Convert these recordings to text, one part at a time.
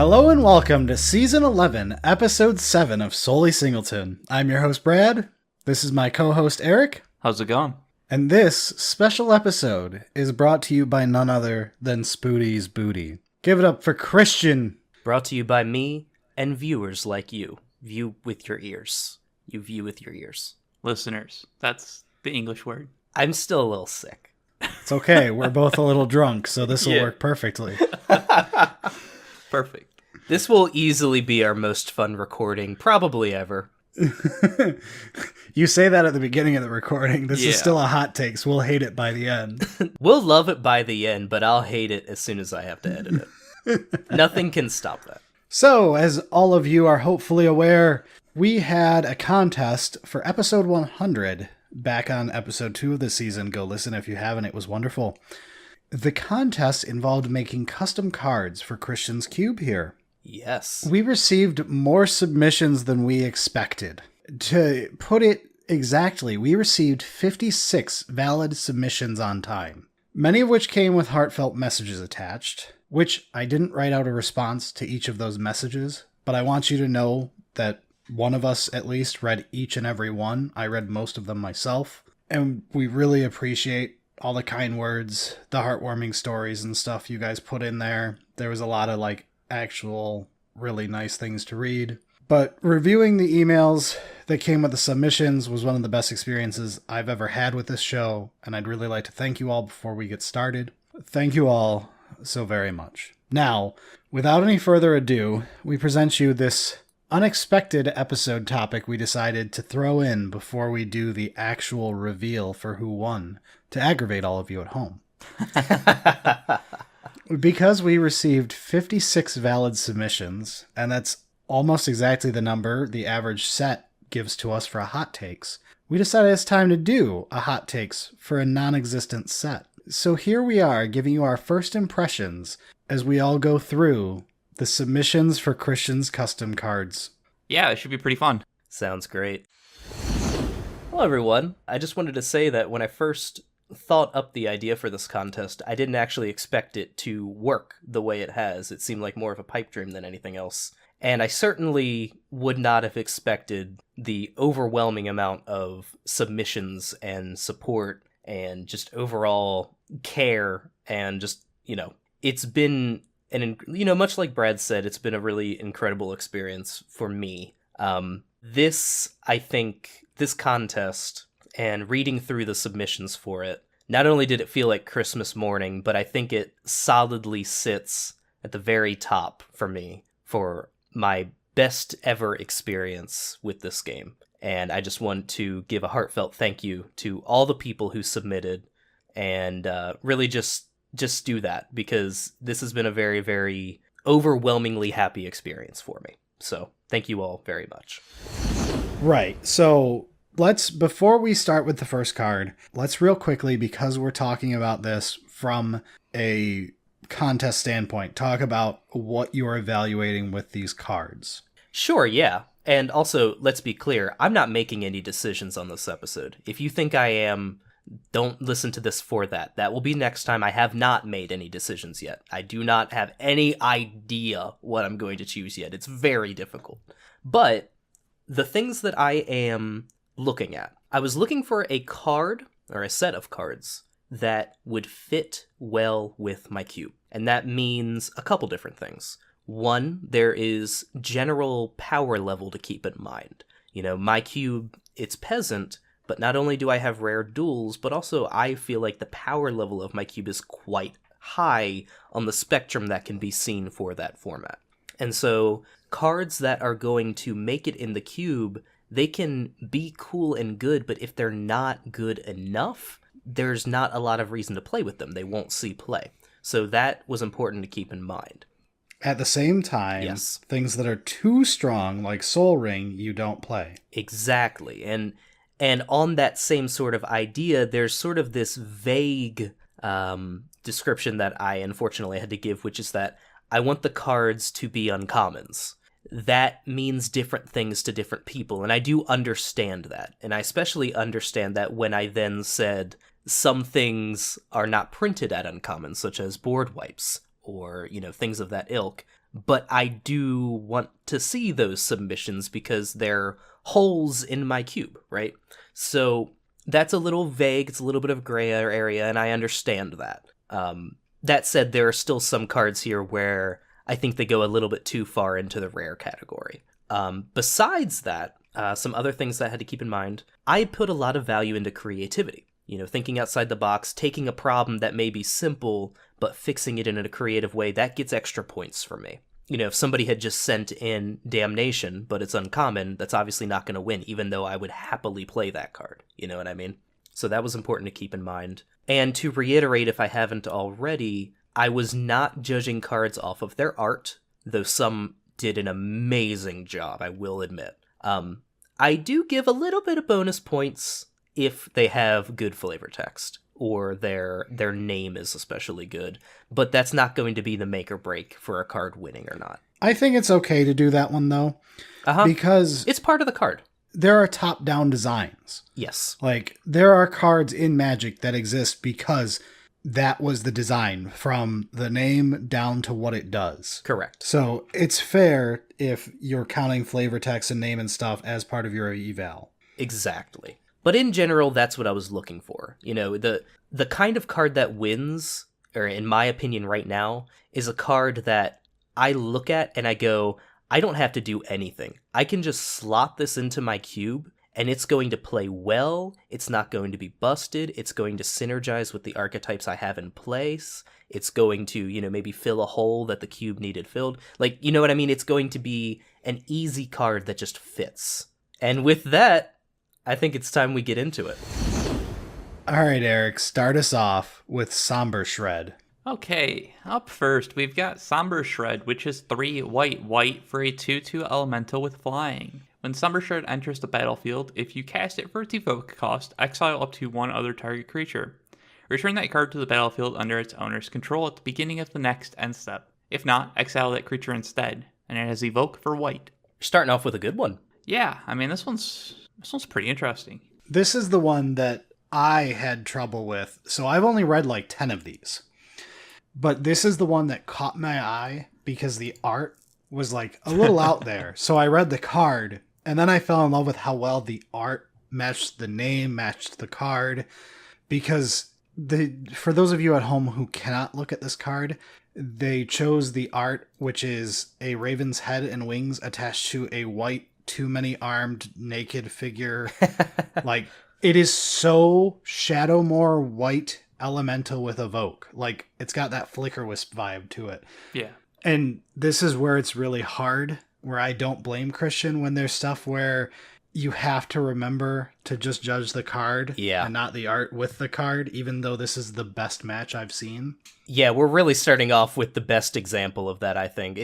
Hello and welcome to Season 11, Episode 7 of Solely Singleton. I'm your host, Brad. This is my co-host, Eric. How's it going? And this special episode is brought to you by none other than Spooty's Booty. Give it up for Christian. Brought to you by me and viewers like you. View with your ears. You view with your ears. Listeners. That's the English word. I'm still a little sick. It's okay, we're both a little drunk, so this will work perfectly. Perfect. This will easily be our most fun recording, probably ever. You say that at the beginning of the recording. This is still a hot take, so we'll hate it by the end. We'll love it by the end, but I'll hate it as soon as I have to edit it. Nothing can stop that. So, as all of you are hopefully aware, we had a contest for episode 100 back on episode 2 of the season. Go listen if you haven't. It was wonderful. The contest involved making custom cards for Christian's Cube here. Yes. We received more submissions than we expected. To put it exactly, we received 56 valid submissions on time, many of which came with heartfelt messages attached, which I didn't write out a response to each of those messages, but I want you to know that one of us at least read each and every one. I read most of them myself, and we really appreciate all the kind words, the heartwarming stories and stuff you guys put in there. There was a lot of actual really nice things to read. But reviewing the emails that came with the submissions was one of the best experiences I've ever had with this show, and I'd really like to thank you all before we get started. Thank you all so very much. Now, without any further ado, we present you this unexpected episode topic we decided to throw in before we do the actual reveal for who won, to aggravate all of you at home. Because we received 56 valid submissions, and that's almost exactly the number the average set gives to us for a hot takes, we decided it's time to do a hot takes for a non-existent set. So here we are giving you our first impressions as we all go through the submissions for Christian's custom cards. Yeah, it should be pretty fun. Sounds great. Hello, everyone. I just wanted to say that when I first thought up the idea for this contest, I didn't actually expect it to work the way it has. It seemed like more of a pipe dream than anything else. And I certainly would not have expected the overwhelming amount of submissions and support and just overall care and just, it's been much like Brad said, it's been a really incredible experience for me. I think this contest and reading through the submissions for it, not only did it feel like Christmas morning, but I think it solidly sits at the very top for me for my best ever experience with this game. And I just want to give a heartfelt thank you to all the people who submitted and really just do that, because this has been a very, very overwhelmingly happy experience for me. So thank you all very much. Right. So before we start with the first card, let's real quickly, because we're talking about this from a contest standpoint, talk about what you're evaluating with these cards. Sure, yeah. And also, let's be clear, I'm not making any decisions on this episode. If you think I am, don't listen to this for that. That will be next time. I have not made any decisions yet. I do not have any idea what I'm going to choose yet. It's very difficult. But the things that I am looking at, I was looking for a card, or a set of cards, that would fit well with my cube. And that means a couple different things. One, there is general power level to keep in mind. My cube, it's peasant, but not only do I have rare duels, but also I feel like the power level of my cube is quite high on the spectrum that can be seen for that format. And so cards that are going to make it in the cube, they can be cool and good, but if they're not good enough, there's not a lot of reason to play with them. They won't see play. So that was important to keep in mind. At the same time, yes, things that are too strong, like Soul Ring, you don't play. Exactly. And on that same sort of idea, there's sort of this vague description that I unfortunately had to give, which is that I want the cards to be uncommons. That means different things to different people, and I do understand that. And I especially understand that when I then said some things are not printed at uncommon, such as board wipes, or, things of that ilk. but I do want to see those submissions because they're holes in my cube, right? So that's a little vague, it's a little bit of gray area, and I understand that. That said, there are still some cards here where I think they go a little bit too far into the rare category. Besides that, some other things that I had to keep in mind, I put a lot of value into creativity. Thinking outside the box, taking a problem that may be simple, but fixing it in a creative way, that gets extra points for me. If somebody had just sent in Damnation, but it's uncommon, that's obviously not going to win, even though I would happily play that card. You know what I mean? So that was important to keep in mind. And to reiterate, if I haven't already, I was not judging cards off of their art, though some did an amazing job, I will admit. I do give a little bit of bonus points if they have good flavor text, or their name is especially good, but that's not going to be the make or break for a card winning or not. I think it's okay to do that one, though, because it's part of the card. There are top-down designs. Yes. Like, there are cards in Magic that exist because that was the design, from the name down to what it does. Correct. So it's fair if you're counting flavor text and name and stuff as part of your eval. Exactly. But in general, that's what I was looking for. The kind of card that wins, or in my opinion right now, is a card that I look at and I go, I don't have to do anything. I can just slot this into my cube, and it's going to play well. It's not going to be busted. It's going to synergize with the archetypes I have in place. It's going to, maybe fill a hole that the cube needed filled. Like, you know what I mean? It's going to be an easy card that just fits. And with that, I think it's time we get into it. All right, Eric, start us off with Somber Shred. Okay, up first, we've got Somber Shred, which is 3 white for a 2/2 elemental with flying. When Somber Shred enters the battlefield, if you cast it for its evoke cost, exile up to one other target creature. Return that card to the battlefield under its owner's control at the beginning of the next end step. If not, exile that creature instead, and it has evoke for white. You're starting off with a good one. Yeah, I mean, this one's pretty interesting. This is the one that I had trouble with, so I've only read like 10 of these. But this is the one that caught my eye because the art was like a little out there. So I read the card, and then I fell in love with how well the art matched the name, matched the card. Because for those of you at home who cannot look at this card, they chose the art, which is a raven's head and wings attached to a white, too many armed, naked figure. Like, it is so Shadowmoor white elemental with evoke. Like, it's got that Flicker Wisp vibe to it. Yeah. And this is where it's really hard, where I don't blame Christian when there's stuff where you have to remember to just judge the card and not the art with the card, even though this is the best match I've seen. Yeah, we're really starting off with the best example of that, I think.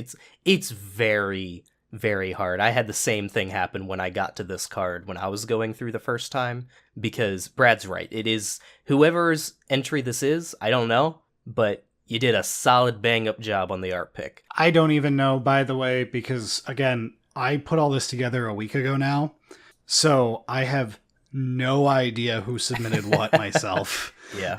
It's very, very hard. I had the same thing happen when I got to this card when I was going through the first time, because Brad's right. It is whoever's entry this is, I don't know, but you did a solid bang-up job on the art pick. I don't even know, by the way, because, again, I put all this together a week ago now, so I have no idea who submitted what myself. Yeah.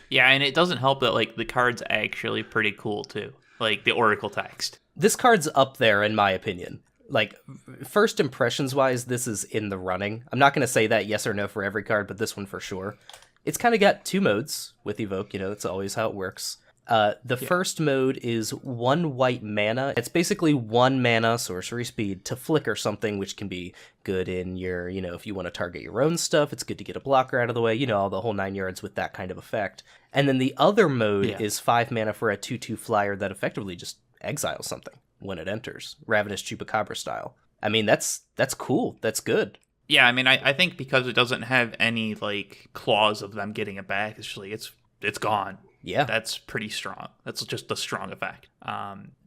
Yeah, and it doesn't help that, like, the card's actually pretty cool, too. Like, the Oracle text. This card's up there, in my opinion. Like, first impressions-wise, this is in the running. I'm not going to say that yes or no for every card, but this one for sure. It's kind of got 2 modes with Evoke, that's always how it works. First mode is 1 white mana. It's basically 1 mana sorcery speed to flicker something, which can be good in your, if you want to target your own stuff, it's good to get a blocker out of the way, all the whole 9 yards with that kind of effect. And then the other mode is 5 mana for a 2/2 flyer that effectively just exiles something when it enters, Ravenous Chupacabra style. I mean, that's cool. That's good. Yeah, I mean, I think because it doesn't have any, like, clause of them getting it back, it's gone. Yeah. That's pretty strong. That's just a strong effect.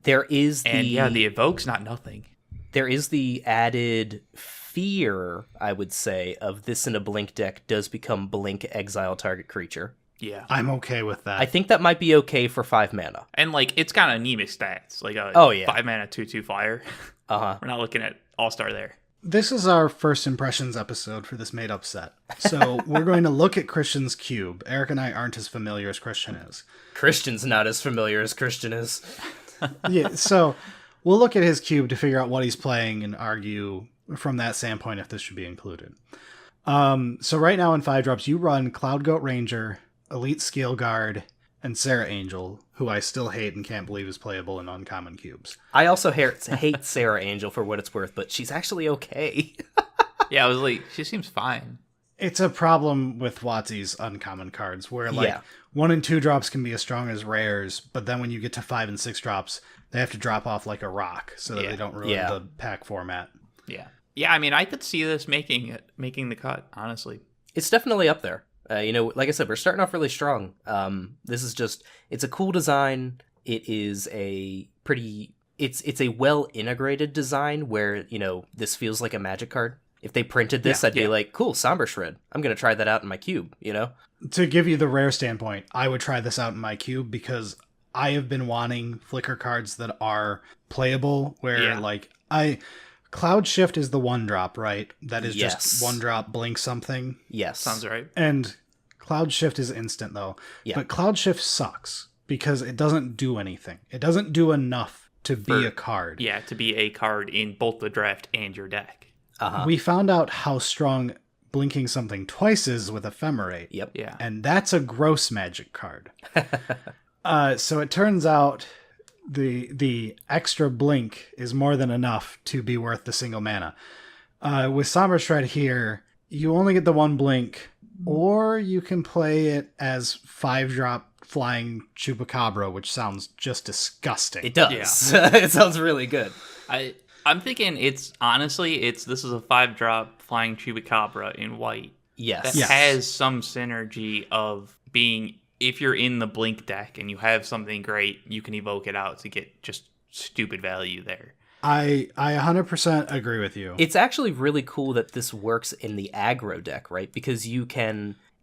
There is the evoke's not nothing. There is the added fear, I would say, of this in a blink deck does become blink exile target creature. Yeah. I'm okay with that. I think that might be okay for 5 mana. And, like, it's got anemic stats. Like a 5 mana 2/2 flyer. Uh-huh. We're not looking at All-Star there. This is our first impressions episode for this made-up set. So we're going to look at Christian's cube. Eric and I aren't as familiar as Christian is. Christian's not as familiar as Christian is. Yeah, so we'll look at his cube to figure out what he's playing and argue from that standpoint if this should be included. So right now in 5-drops, you run Cloud Goat Ranger, Elite Scale Guard, and Sarah Angel, who I still hate and can't believe is playable in uncommon cubes. I also hate Sarah Angel for what it's worth, but she's actually okay. Yeah, I was like, she seems fine. It's a problem with WotC's uncommon cards, where 1 and 2 drops can be as strong as rares, but then when you get to 5 and 6 drops, they have to drop off like a rock so that they don't ruin the pack format. Yeah. Yeah, I mean, I could see this making the cut, honestly. It's definitely up there. Like I said, we're starting off really strong. This is it's a cool design. It is it's a well-integrated design where, this feels like a Magic card. If they printed this, I'd be like, cool, Somber Shred. I'm going to try that out in my cube, To give you the rare standpoint, I would try this out in my cube because I have been wanting flicker cards that are playable where Cloud Shift is the 1-drop, right? That is just 1-drop blink something. Yes. Sounds right. And Cloud Shift is instant though. Yeah. But Cloud Shift sucks because it doesn't do anything. It doesn't do enough to be a card. Yeah, to be a card in both the draft and your deck. Uh-huh. We found out how strong blinking something twice is with Ephemerate. Yep. Yeah. And that's a gross Magic card. So it turns out the extra blink is more than enough to be worth the single mana. With Somber Shred here, you only get the 1 blink, or you can play it as 5-drop flying Chupacabra, which sounds just disgusting. It does. Yeah. It sounds really good. I'm thinking this is a 5-drop flying Chupacabra in white. Yes. That has some synergy of being, if you're in the blink deck and you have something great, you can evoke it out to get just stupid value there. I 100% agree with you. It's actually really cool that this works in the aggro deck, right? Because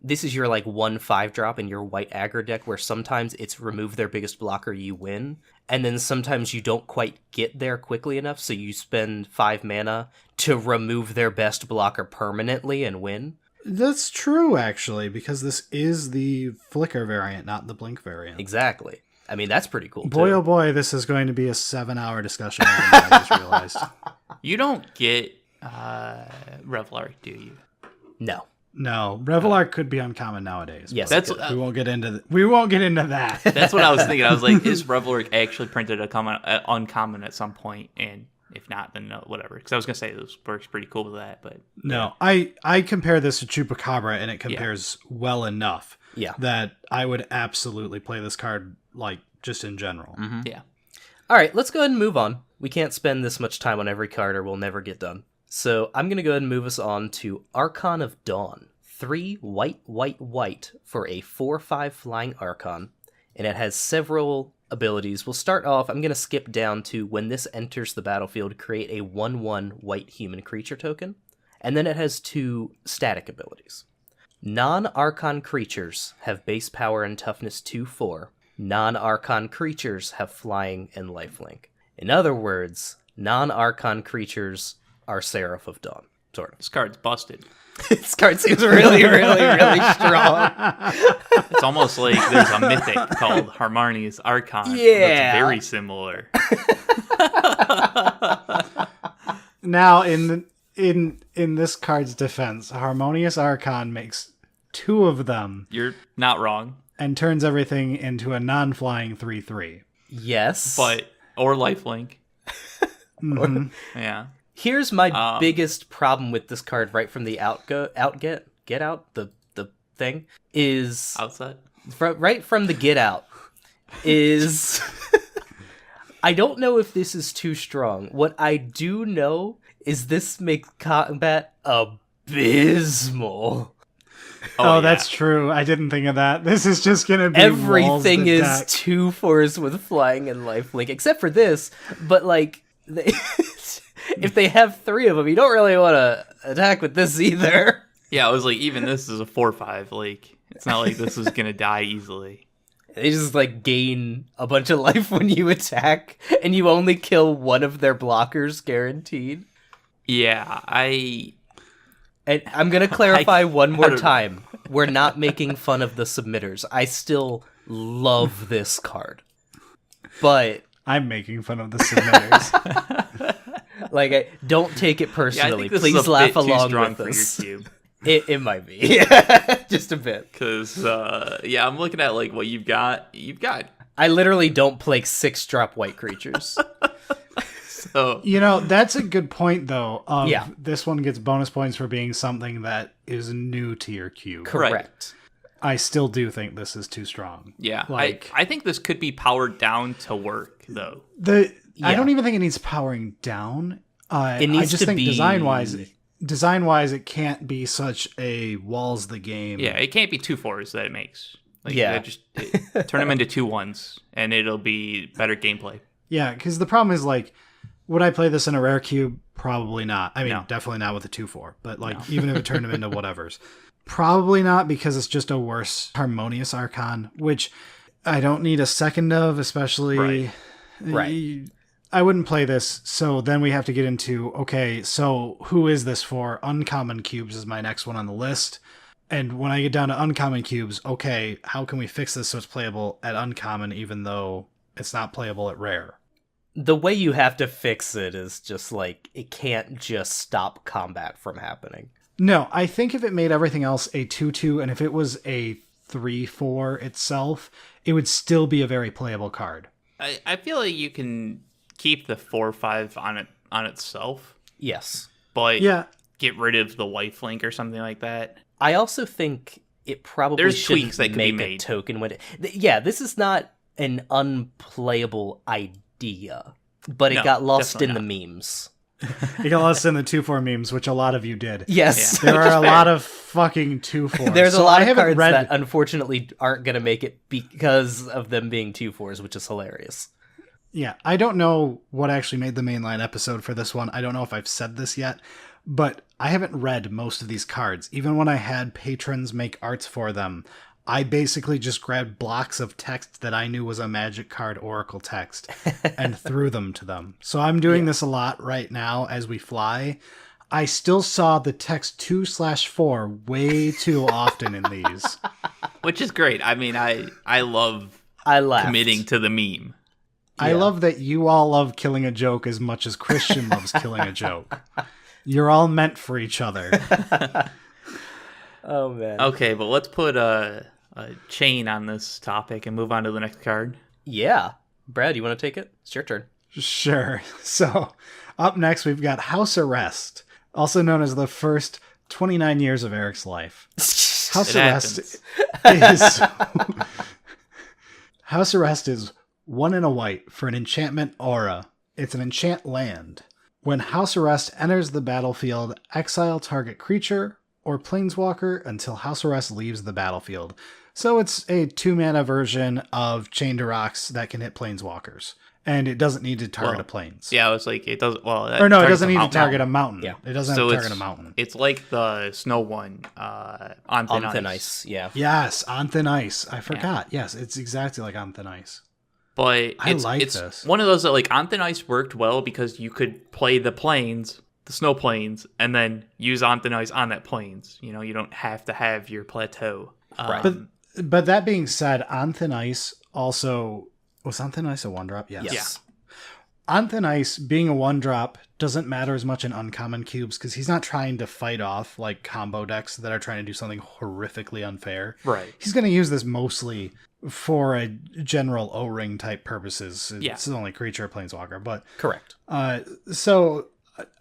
this is your 1 5-drop in your white aggro deck where sometimes it's remove their biggest blocker, you win. And then sometimes you don't quite get there quickly enough, so you spend 5 mana to remove their best blocker permanently and win. That's true, actually, because this is the flicker variant, not the blink variant. Exactly. I mean, that's pretty cool, boy, too. Oh boy, this is going to be a 7-hour discussion. I just realized. You don't get Revelark, do you? No, Revelark could be uncommon nowadays. Yes, we won't get into that. That's what I was thinking. I was like, is Revelark actually printed uncommon at some point? And if not, then no, whatever. Because I was gonna say this works pretty cool with that, but no, I compare this to Chupacabra, and it compares well enough. Yeah, that I would absolutely play this card just in general. Mm-hmm. Yeah. All right, let's go ahead and move on. We can't spend this much time on every card, or we'll never get done. So I'm going to go ahead and move us on to Archon of Dawn. 3 white for a 4/5 flying Archon. And it has several abilities. We'll start off, I'm going to skip down to when this enters the battlefield, create a 1/1 white human creature token. And then it has 2 static abilities. Non-Archon creatures have base power and toughness 2/4. Non-Archon creatures have flying and lifelink. In other words, non-Archon creatures are Seraph of Dawn, sort of. This card's busted. This card seems really, really, really strong. It's almost like there's a mythic called Harmonious Archon. Yeah. That's very similar. Now, in this card's defense, Harmonious Archon makes 2 of them. You're not wrong. And turns everything into a non-flying 3/3. Yes. Or lifelink. Mm-hmm. Yeah. Here's my biggest problem with this card right from the the thing is outside. Right from the get out is I don't know if this is too strong. What I do know is this makes combat abysmal. Oh, that's true. I didn't think of that. This is just going to be everything is 2/4s with flying and lifelink, except for this. But if they have 3 of them, you don't really want to attack with this either. Yeah, I was like, even this is a 4/5. It's not like this is gonna die easily. They just gain a bunch of life when you attack, and you only kill one of their blockers, guaranteed. Yeah, And I'm gonna clarify one more time. We're not making fun of the submitters. I still love this card, but I'm making fun of the submitters. Like, don't take it personally. this Please is a laugh bit too along strong with for us. your cube. It might be. Just a bit. Because, I'm looking at, like, what you've got. I literally don't play 6-drop white creatures. So, That's a good point, though. Yeah. This one gets bonus points for being something that is new to your cube. Correct. I still do think this is too strong. yeah. Like, I think this could be powered down to work, though. I Yeah. don't even think it needs powering down. It needs I just to think be... design-wise, it can't be such a walls the game. Yeah, it can't be 2/4s that it makes. Like, Yeah. turn them into 2/1s, and it'll be better gameplay. Yeah, because the problem is, like, would I play this in a rare cube? Probably not. I mean, No. definitely not with a 2/4. But, like, even if it turned them into whatevers. Probably not, because it's just a worse harmonious Archon, which I don't need a second of, especially... Right. I wouldn't play this, so then we have to get into, okay, so who is this for? Uncommon cubes is my next one on the list. And when I get down to uncommon cubes, okay, how can we fix this so it's playable at uncommon even though it's not playable at rare? The way you have to fix it is just, like, it can't just stop combat from happening. No, I think if it made everything else a 2/2, and if it was a 3/4 itself, it would still be a very playable card. I feel like you can keep the 4/5 on itself, Yes. but Yeah. get rid of the lifelink or something like that. I also think it probably There's shouldn't tweaks that could be make a made. token when yeah, this is not an unplayable idea, but it No, got lost in definitely the memes. You got lost in the 2/4 memes, which a lot of you did. Yes. There are a lot of fucking 2/4s. There's So a lot I of haven't cards read that unfortunately aren't going to make it because of them being 2/4s, which is hilarious. Yeah, I don't know what actually made the mainline episode for this one. I don't know if I've said this yet, but I haven't read most of these cards. Even when I had patrons make arts for them, I basically just grabbed blocks of text that I knew was a Magic card Oracle text and threw them to them. So I'm doing this a lot right now as we fly. I still saw the text 2/4 way too often in these. Which is great. I mean, I love I laughed. committing to the meme. I love that you all love killing a joke as much as Christian loves killing a joke. You're all meant for each other. Oh, man. Okay, but let's put a chain on this topic and move on to the next card. Yeah. Brad, you want to take it? It's your turn. Sure. So, up next, we've got House Arrest, also known as the first 29 years of Eric's life. House It Arrest House Arrest is 1 and a white for an enchantment aura. It's an enchant land. When House Arrest enters the battlefield, exile target creature or planeswalker until House Arrest leaves the battlefield. So it's a 2-mana version of Chain to Rocks that can hit planeswalkers. And it doesn't need to target a planes. Yeah, I was like, it doesn't. Well, Or no, it doesn't need to target a mountain. Yeah. It doesn't So have to target a mountain. It's like the snow one on Thin Ice. Yeah. Yes, on Thin Ice. I forgot. Yes, it's exactly like on Thin Ice. But I like it's this. one of those that, like, on Thin Ice worked well because you could play the planes, the snow planes, and then use on Thin Ice on that planes. You know, you don't have to have your plateau. Right. But that being said, on Thin Ice also... Was on Thin Ice a 1-drop? Yes. Yes. On Thin Ice, being a 1-drop doesn't matter as much in uncommon cubes because he's not trying to fight off like combo decks that are trying to do something horrifically unfair. Right. He's going to use this mostly for a general O-ring type purposes. It's only creature planeswalker, but Correct. so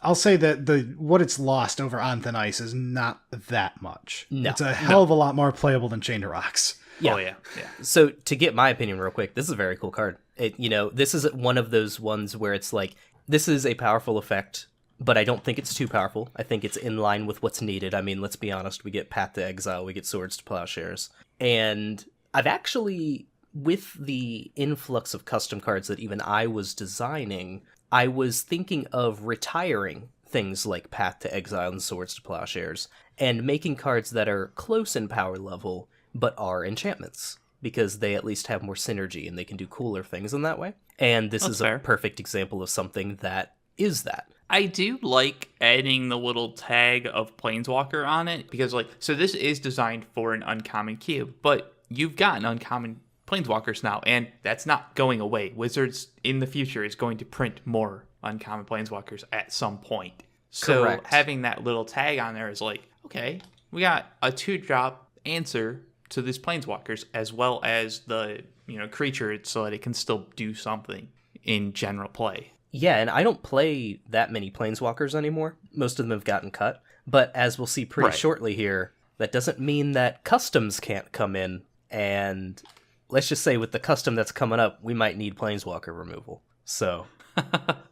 I'll say that what it's lost over on Thin Ice is not that much. No. It's a hell of a lot more playable than Chain to Rocks. Yeah. Oh, yeah. So to get my opinion real quick, this is a very cool card. This is one of those ones where it's like, this is a powerful effect, but I don't think it's too powerful. I think it's in line with what's needed. I mean, let's be honest, we get Path to Exile, we get Swords to Plowshares. And I've actually, with the influx of custom cards that even I was designing, I was thinking of retiring things like Path to Exile and Swords to Plowshares, and making cards that are close in power level, but are enchantments, because they at least have more synergy and they can do cooler things in that way. And this is fair. a perfect example of something that is that. I do like adding the little tag of Planeswalker on it because, like, so this is designed for an uncommon cube, but you've got an uncommon planeswalkers now, and that's not going away. Wizards in the future is going to print more uncommon planeswalkers at some point. So Correct. having that little tag on there is like, okay, we got a 2-drop answer to these planeswalkers as well as the creature, so that it can still do something in general play. Yeah, and I don't play that many planeswalkers anymore. Most of them have gotten cut. But as we'll see pretty shortly here, that doesn't mean that customs can't come in. And let's just say with the custom that's coming up, we might need planeswalker removal. So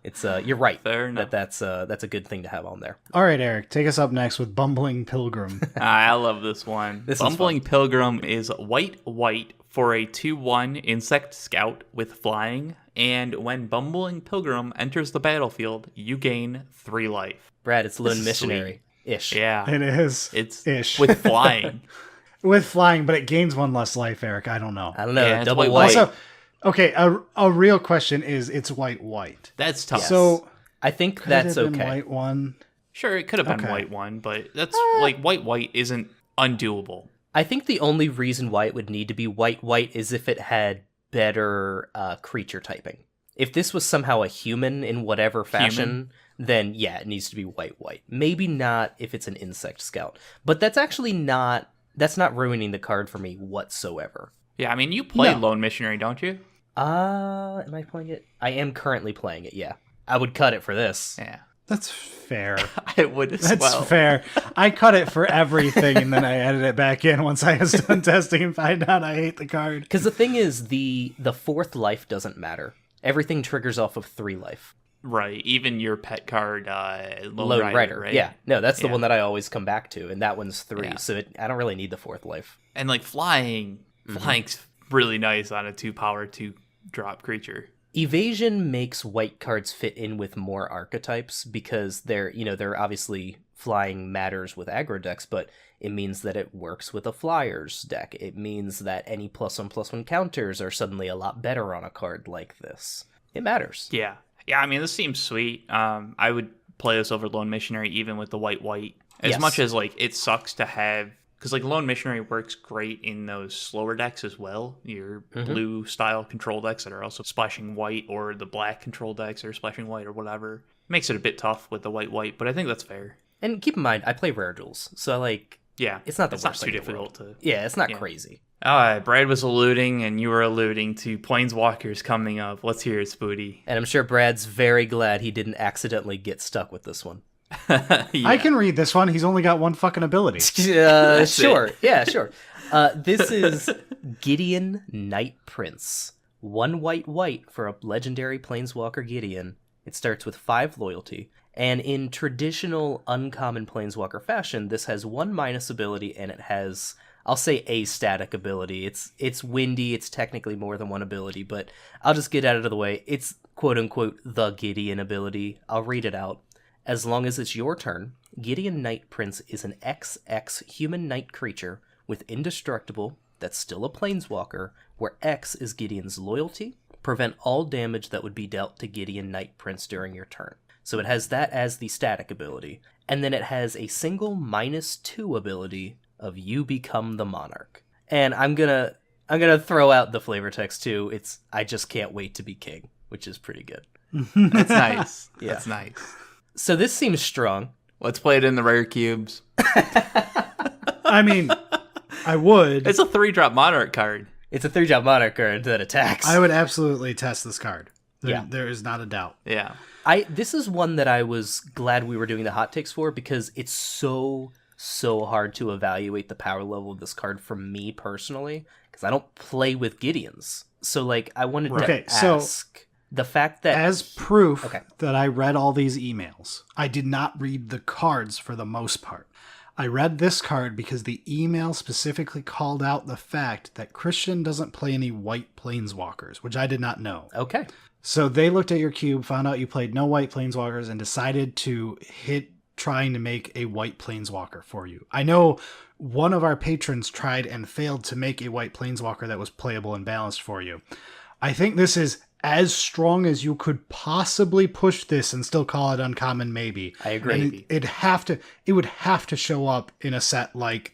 it's you're right. Fair enough. That's a good thing to have on there. All right, Eric, take us up next with Bumbling Pilgrim. I love this one. Bumbling Pilgrim is white for a 2/1 insect scout with flying, and when Bumbling Pilgrim enters the battlefield, you gain 3 life. Brad, it's Lone Missionary-ish. Yeah. It is. It's ish. with flying. With flying, but it gains 1 less life, Eric. I don't know. I don't know. Yeah, it's double white. white. Also, okay, a real question is, it's white. That's tough. So I think could that's it have been okay. white 1? Sure, it could have been Okay. white 1, but that's like white isn't undoable. I think the only reason why it would need to be white is if it had better creature typing. If this was somehow a human in whatever fashion, then yeah, it needs to be white. Maybe not if it's an insect scout. But that's actually not ruining the card for me whatsoever. Yeah, I mean, you play No. Lone Missionary, don't you? Am I playing it? I am currently playing it, yeah. I would cut it for this. Yeah. That's fair. I would as That's well. fair. I cut it for everything, and then I edit it back in once I was done testing and find out I hate the card. Because the thing is, the 4th life doesn't matter. Everything triggers off of 3 life. Right, even your pet card, Lone Rider, right? yeah. No, that's the Yeah. one that I always come back to, and that one's 3, Yeah. so I don't really need the 4th life. And like flying's really nice on a 2-power 2-drop creature. Evasion makes white cards fit in with more archetypes because they're obviously flying matters with aggro decks, but it means that it works with a flyers deck. It means that any +1/+1 counters are suddenly a lot better on a card like this. It matters. Yeah. Yeah, I mean, this seems sweet. I would play this over Lone Missionary even with the white. As Yes. much as like it sucks to have, because like Lone Missionary works great in those slower decks as well. Your blue style control decks that are also splashing white, or the black control decks that are splashing white or whatever. Makes it a bit tough with the white, but I think that's fair. And keep in mind, I play rare duels, so Yeah, it's not the it's worst not thing too in the difficult to. yeah, it's not Yeah. crazy. All right, Brad was alluding, and you were alluding to Planeswalkers coming up. Let's hear it, Spooty. And I'm sure Brad's very glad he didn't accidentally get stuck with this one. Yeah. I can read this one. He's only got 1 fucking ability. Sure. Yeah, sure. This is Gideon Night Prince. 1 white for a legendary Planeswalker Gideon. It starts with 5 loyalty. And in traditional uncommon Planeswalker fashion, this has 1- ability, and it has, I'll say, a static ability. It's windy, it's technically more than 1 ability, but I'll just get out of the way. It's quote-unquote the Gideon ability. I'll read it out. As long as it's your turn, Gideon Night Prince is an XX human knight creature with indestructible, that's still a Planeswalker, where X is Gideon's loyalty. Prevent all damage that would be dealt to Gideon Night Prince during your turn. So it has that as the static ability. And then it has a single -2 ability of you become the monarch. And I'm gonna throw out the flavor text too. It's I just can't wait to be king, which is pretty good. That's nice. Yeah. That's nice. So this seems strong. Let's play it in the rare cubes. I mean, I would. It's a 3-drop Monarch card. It's a 3-drop monarch card that attacks. I would absolutely test this card. Yeah. There is not a doubt. Yeah. This is one that I was glad we were doing the hot takes for because it's so hard to evaluate the power level of this card for me personally because I don't play with Gideons. So like I wanted to ask the fact that as proof that I read all these emails, I did not read the cards for the most part. I read this card because the email specifically called out the fact that Christian doesn't play any white planeswalkers, which I did not know. Okay. So they looked at your cube, found out you played no white planeswalkers, and decided to hit trying to make a white planeswalker for you. I know one of our patrons tried and failed to make a white planeswalker that was playable and balanced for you. I think this is as strong as you could possibly push this and still call it uncommon, maybe. I agree. And it would have to show up in a set like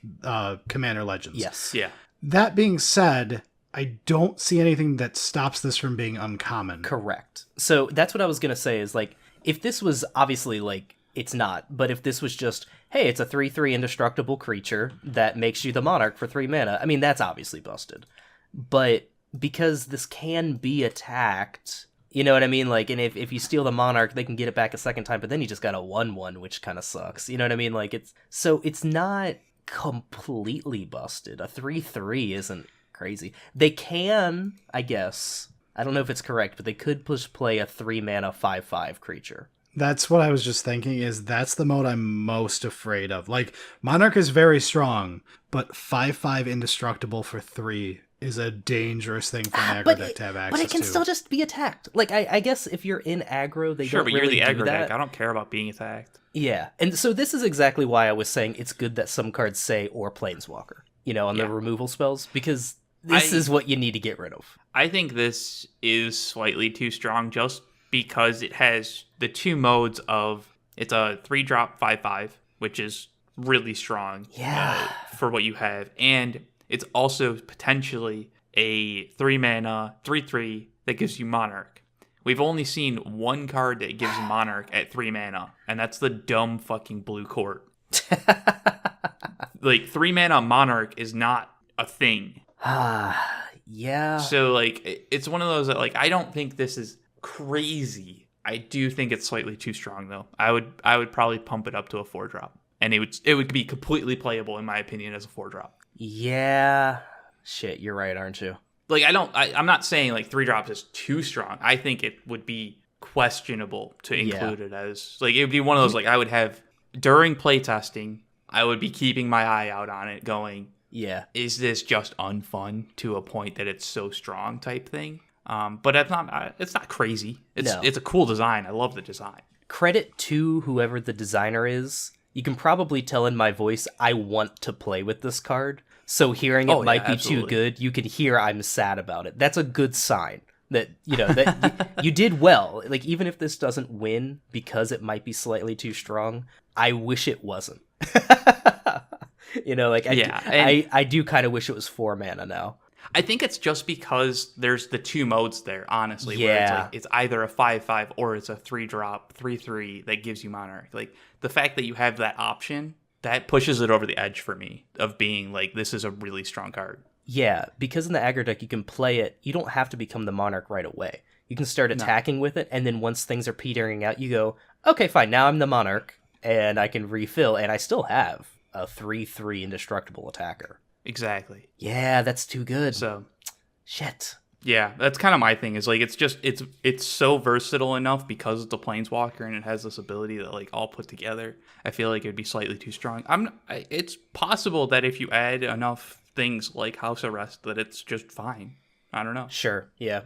Commander Legends. Yes. Yeah. That being said, I don't see anything that stops this from being uncommon. Correct. So that's what I was going to say is, like, if this was obviously, like, it's not, but if this was just, hey, it's a 3/3 indestructible creature that makes you the monarch for 3 mana, I mean, that's obviously busted. But because this can be attacked, you know what I mean? Like, and if you steal the monarch, they can get it back a second time, but then you just got a 1/1, which kind of sucks. You know what I mean? Like, it's not completely busted. A 3/3 isn't crazy. They can, I guess, I don't know if it's correct, but they could play a 3 mana 5/5 creature. That's what I was just thinking, is that's the mode I'm most afraid of. Like, Monarch is very strong, but 5/5 indestructible for 3 is a dangerous thing for an aggro deck to have access to. But it can still just be attacked. Like, I guess if you're in aggro, they don't really do that. Sure, but you're the aggro deck. I don't care about being attacked. Yeah, and so this is exactly why I was saying it's good that some cards say or Planeswalker, you know, on the removal spells, because this is what you need to get rid of. I think this is slightly too strong just because it has the two modes of, it's a 3-drop 5/5, which is really strong for what you have, and it's also potentially a 3 mana 3/3 that gives you Monarch. We've only seen one card that gives Monarch at 3 mana, and that's the dumb fucking Blue Court. Like, 3 mana Monarch is not a thing. Yeah. So, like, it's one of those that, like, I don't think this is crazy. I do think it's slightly too strong, though. I would probably pump it up to a 4-drop, and it would be completely playable, in my opinion, as a 4-drop. Yeah. Shit, you're right, aren't you? Like, I'm not saying, like, 3 drops is too strong. I think it would be questionable to include it as, like, it would be one of those, like, I would have, during playtesting, I would be keeping my eye out on it going, is this just unfun to a point that it's so strong type thing? But it's not crazy. It's a cool design. I love the design. Credit to whoever the designer is. You can probably tell in my voice I want to play with this card. So hearing it might be too good, you can hear I'm sad about it. That's a good sign that, you know, that you did well. Like, even if this doesn't win because it might be slightly too strong, I wish it wasn't. You know, like, I do kind of wish it was 4 mana now. I think it's just because there's the two modes there, honestly. Where it's, like, it's either a 5/5 or it's a 3-drop 3/3 that gives you Monarch. Like, the fact that you have that option, that pushes it over the edge for me of being like, this is a really strong card. Yeah, because in the aggro deck you can play it, you don't have to become the Monarch right away. You can start attacking with it, and then once things are petering out, you go, okay, fine, now I'm the Monarch, and I can refill, and I still have a 3/3 indestructible attacker. Exactly. Yeah, that's too good. So, shit. Yeah, that's kind of my thing. Is like, it's so versatile enough because it's a Planeswalker and it has this ability that, like, all put together. I feel like it'd be slightly too strong. It's possible that if you add enough things like House Arrest, that it's just fine. I don't know. Sure. Yeah.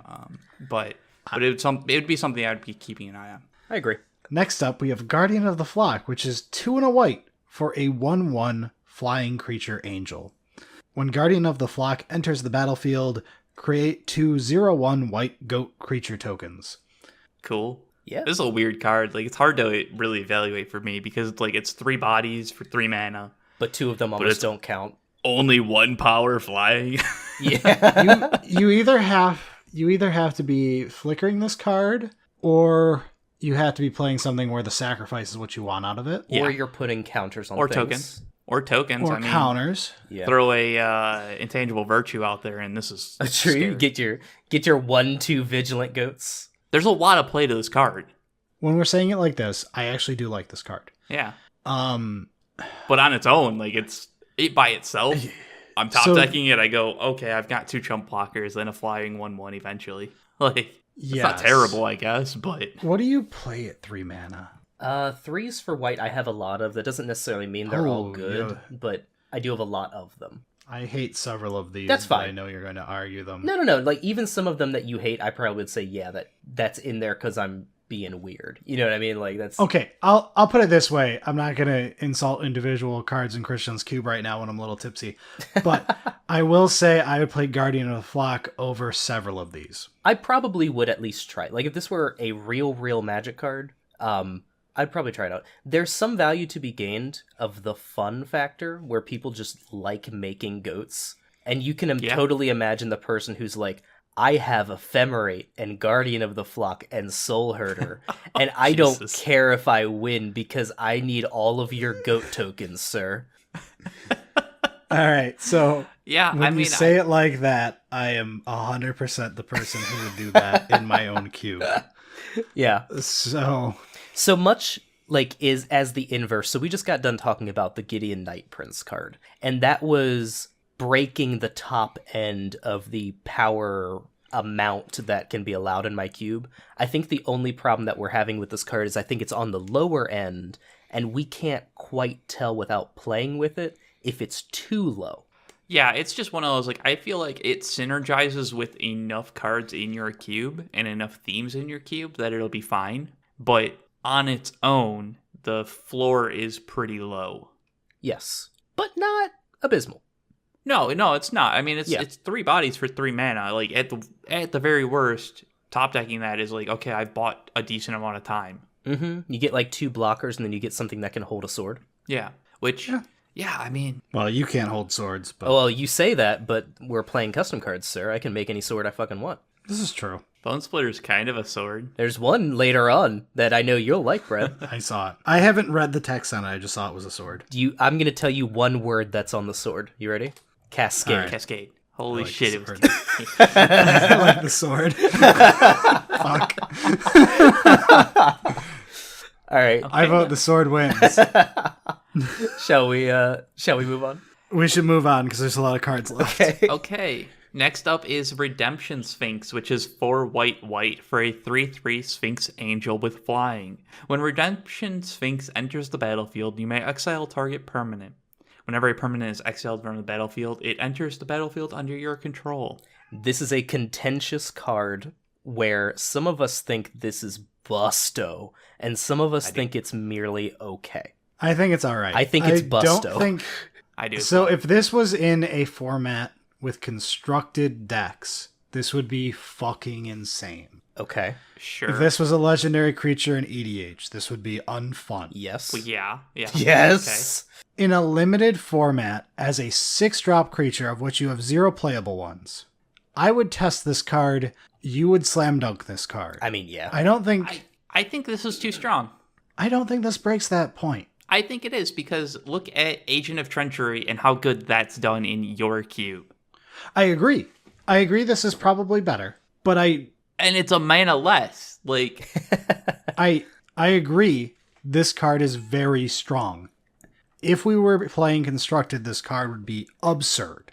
But it would be something I'd be keeping an eye on. I agree. Next up, we have Guardian of the Flock, which is 2 and a white for a 1/1 flying creature angel. When Guardian of the Flock enters the battlefield, create 2 0/1 white goat creature tokens. Cool. Yeah. This is a weird card. Like, it's hard to really evaluate for me because it's like, it's 3 bodies for 3 mana. But 2 of them almost don't count. Only 1 power flying. Yeah. you either have to be flickering this card, or you have to be playing something where the sacrifice is what you want out of it. Or you're putting counters on things. Or tokens. Or counters. Yeah. Throw a intangible virtue out there, and this is true. Get your 1/2 vigilant goats. There's a lot of play to this card. When we're saying it like this, I actually do like this card. Yeah. But on its own, like, it by itself, I'm top decking it. I go, okay, I've got 2 chump blockers, then a flying 1/1 eventually. Like, it's not terrible, I guess, but what do you play at 3 mana? 3s for white I have a lot of. That doesn't necessarily mean they're all good, but I do have a lot of them. I hate several of these. That's fine. But I know you're going to argue them. No. Like, even some of them that you hate, I probably would say, yeah, that's in there because I'm being weird. You know what I mean? Like, that's okay. I'll put it this way. I'm not going to insult individual cards in Christian's Cube right now when I'm a little tipsy, but I will say I would play Guardian of the Flock over several of these. I probably would at least try. Like, if this were a real Magic card, I'd probably try it out. There's some value to be gained of the fun factor where people just like making goats And you can Yeah. totally imagine the person who's like, I have Ephemerate and Guardian of the Flock and Soul Herder, and I don't Jesus. care if I win because I need all of your goat tokens, sir. All right, so Yeah, when I you mean, say it like that, I am 100% the person who would do that in my own cube. Yeah. So Much like is as the inverse. So we just got done talking about the Gideon Knight Prince card, and that was breaking the top end of the power amount that can be allowed in my cube. I think the only problem that we're having with this card is I think it's on the lower end, and we can't quite tell without playing with it if it's too low. yeah, it's just one of those, like, I feel like it synergizes with enough cards in your cube and enough themes in your cube that it'll be fine. But on its own, the floor is pretty low. Yes, but not abysmal. No, it's not. I mean, it's 3 bodies for 3 mana. Like, at the very worst, top decking that is like, okay, I've bought a decent amount of time. Mm-hmm. You get like 2 blockers, and then you get something that can hold a sword. Yeah, which, yeah, I mean... well, you can't hold swords, but Well, you say that, but we're playing custom cards, sir. I can make any sword I fucking want. this is true. Bone Splitter's kind of a sword. There's one later on that I know you'll like, Brett. I saw it. I haven't read the text on it. I just saw it was a sword. I'm gonna tell you one word that's on the sword. You ready? Cascade. All right. Cascade. Holy like shit, the it was... sword. I like the sword. Fuck. All right. I vote the sword wins. Shall we move on? We should move on because there's a lot of cards left. Okay. Next up is Redemption Sphinx, which is 4 white for a 3/3 Sphinx Angel with flying. When Redemption Sphinx enters the battlefield, you may exile target permanent. Whenever a permanent is exiled from the battlefield, it enters the battlefield under your control. This is a contentious card where some of us think this is busto, and some of us think it's merely okay. I think it's all right. I think it's busto. Don't think... I do. So if this was in a format with constructed decks, this would be fucking insane. Okay. Sure. If this was a legendary creature in EDH, this would be unfun. Yes. Well, yeah. Yes. In a limited format, as a 6-drop creature of which you have 0 playable ones, I would test this card. You would slam dunk this card. I mean, yeah. I don't think... I think this is too strong. I don't think this breaks that point. I think it is, because look at Agent of Treachery and how good that's done in your cube. I agree. This is probably better. But And it's a mana less. Like... I agree this card is very strong. If we were playing constructed, this card would be absurd.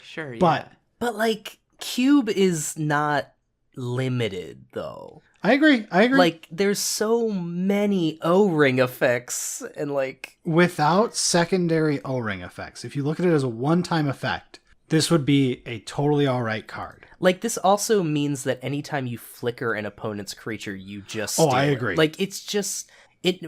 Sure, yeah. But like, cube is not limited, though. I agree. Like, there's so many O-ring effects, and like... Without secondary O-ring effects, if you look at it as a one-time effect, this would be a totally alright card. Like, this also means that anytime you flicker an opponent's creature, you just Oh, steal I it. agree. Like, it's just...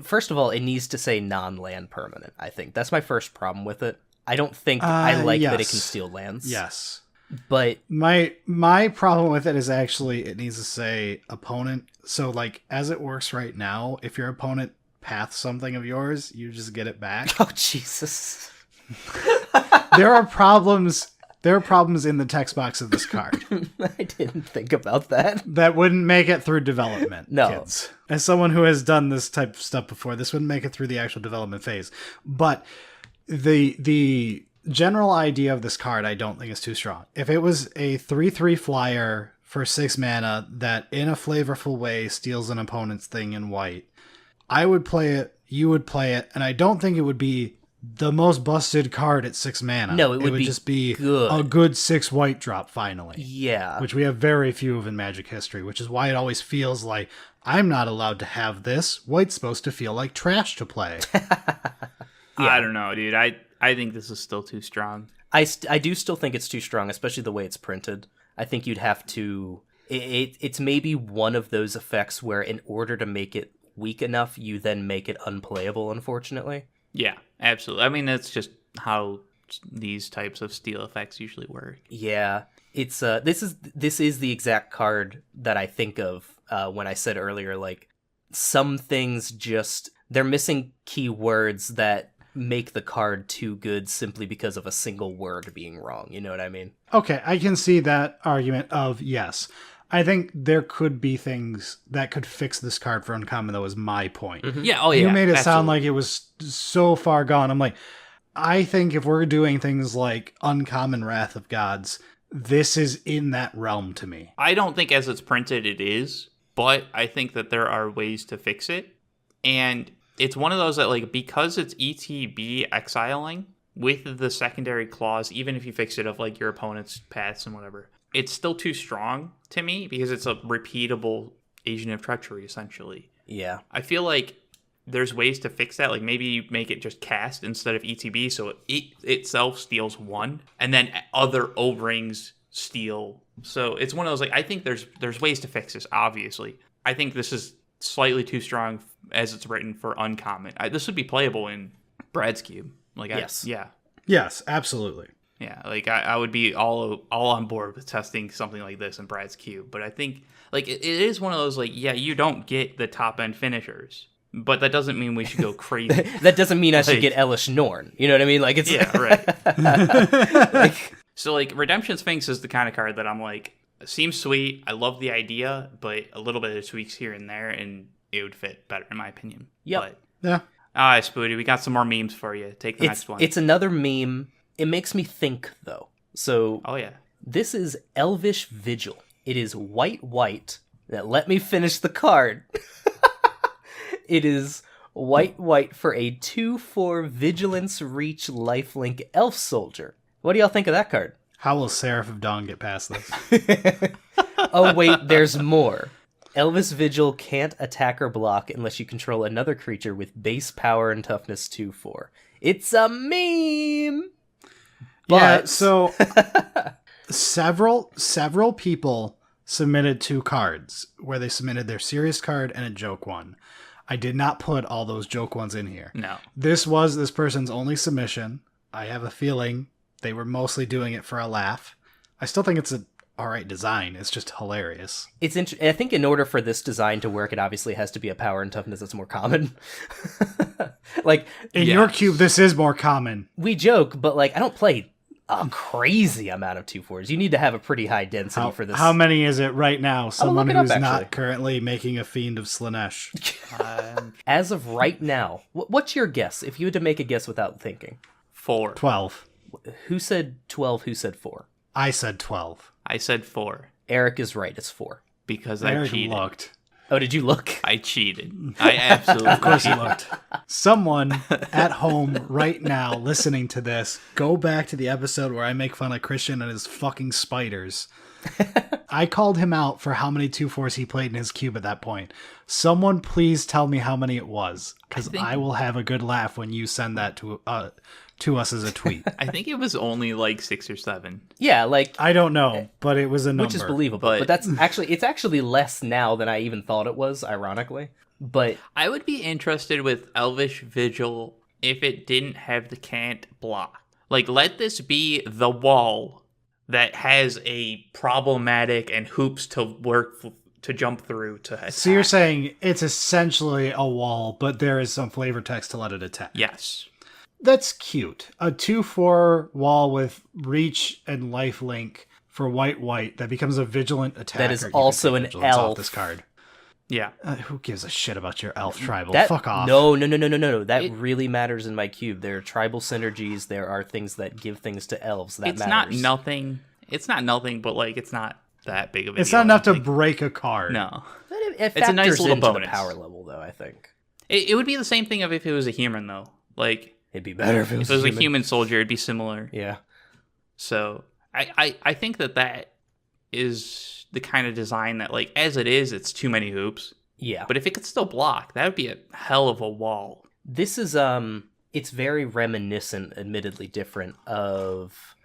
First of all, it needs to say non-land permanent, I think. That's my first problem with it. I don't think I like that it can steal lands. Yes. But... My problem with it is actually it needs to say opponent. So, like, as it works right now, if your opponent paths something of yours, you just get it back. Oh, Jesus. There are problems in the text box of this card. I didn't think about that. That wouldn't make it through development, No. kids. As someone who has done this type of stuff before, this wouldn't make it through the actual development phase. But the general idea of this card, I don't think is too strong. If it was a 3/3 flyer for 6 mana that in a flavorful way steals an opponent's thing in white, I would play it, you would play it, and I don't think it would be the most busted card at 6 mana. No, it would be just be good. a good 6 white drop finally. Yeah. Which we have very few of in Magic history, which is why it always feels like I'm not allowed to have this. White's supposed to feel like trash to play. I don't know, dude. I think this is still too strong. I do still think it's too strong, especially the way it's printed. I think you'd have to... It's maybe one of those effects where in order to make it weak enough, you then make it unplayable, unfortunately. Yeah, absolutely. I mean, that's just how these types of steal effects usually work. Yeah, it's this is the exact card that I think of when I said earlier, like, some things just... They're missing keywords that make the card too good simply because of a single word being wrong. You know what I mean? Okay, I can see that argument of yes. I think there could be things that could fix this card for uncommon, though, is my point. Yeah, oh yeah. You made it sound absolutely. like it was so far gone. I'm like, I think if we're doing things like uncommon Wrath of Gods, this is in that realm to me. I don't think as it's printed it is, but I think that there are ways to fix it. And it's one of those that, like, because it's ETB exiling with the secondary clause, even if you fix it of, like, your opponent's paths and whatever, it's still too strong to me because it's a repeatable agent of treachery, essentially. Yeah. I feel like there's ways to fix that. Like, maybe you make it just cast instead of ETB, so it itself steals 1, and then other O-rings steal. So it's one of those, like, I think there's ways to fix this, obviously. I think this is slightly too strong as it's written for uncommon. This would be playable in Brad's Cube. Like, Yes. Yeah. Yes, absolutely. Yeah, like, I would be all on board with testing something like this in Brad's Cube. But I think, like, it is one of those, like, yeah, you don't get the top-end finishers. But that doesn't mean we should go crazy. That doesn't mean I should get Elish Norn. You know what I mean? Like, it's... Yeah, right. So, like, Redemption Sphinx is the kind of card that I'm like, seems sweet. I love the idea, but a little bit of tweaks here and there, and it would fit better, in my opinion. Yep. But, Yeah. all right, Spooty, we got some more memes for you. Take the next one. It's another meme. It makes me think, though. So, Oh, yeah. this is Elvish Vigil. It is white. Now, let me finish the card. It is white for a 2/4 Vigilance Reach Lifelink Elf Soldier. What do y'all think of that card? How will Seraph of Dawn get past this? Oh, wait, there's more. Elvis Vigil can't attack or block unless you control another creature with base power and toughness 2/4. It's a meme! Yeah, But... so several people submitted 2 cards where they submitted their serious card and a joke one. I did not put all those joke ones in here. No. This was this person's only submission. I have a feeling they were mostly doing it for a laugh. I still think it's a alright design. It's just hilarious. It's I think in order for this design to work, it obviously has to be a power and toughness that's more common. Like, In your cube, this is more common. we joke, but, like, I don't play a crazy amount of 2/4s. You need to have a pretty high density for this. How many is it right now? Someone look it up, who's actually. not currently making a fiend of Slanesh. As of right now, what's your guess? If you had to make a guess without thinking. 4. 12. Who said 12? Who said 4? I said 12. I said 4 Eric is right. It's 4. because I Eric cheated. looked. Oh, did you look? I cheated. I absolutely Of course he cheated. looked. Someone at home right now listening to this, go back to the episode where I make fun of Christian and his fucking spiders. I called him out for how many 2/4s he played in his cube at that point. Someone please tell me how many it was, because I will have a good laugh when you send that to us as a tweet. I think it was only like 6 or 7. Yeah, like, I don't know, but it was a number. which is believable. But that's it's actually less now than I even thought it was, ironically. But I would be interested with Elvish Vigil if it didn't have the can't block. Like, let this be the wall that has a problematic and hoops to work to jump through to attack. So you're saying it's essentially a wall, but there is some flavor text to let it attack. Yes. That's cute. A 2/4 wall with reach and lifelink for white that becomes a vigilant attacker. that is You can also take an vigilance off elf. this card. Yeah. Who gives a shit about your elf tribal? That, Fuck off. No. That really matters in my cube. There are tribal synergies. There are things that give things to elves. That It's matters. not nothing. It's not nothing, but, like, it's not that big of a It's deal. not enough to Like, break a card. No. But it It's a nice factors little into bonus. the power level, though, I think. It would be the same thing of if it was a human, though. Like, It'd be better if it was, a human soldier, it'd be similar. Yeah. So I think that is the kind of design that, like, as it is, it's too many hoops. Yeah. But if it could still block, that would be a hell of a wall. This is it's very reminiscent, admittedly different, of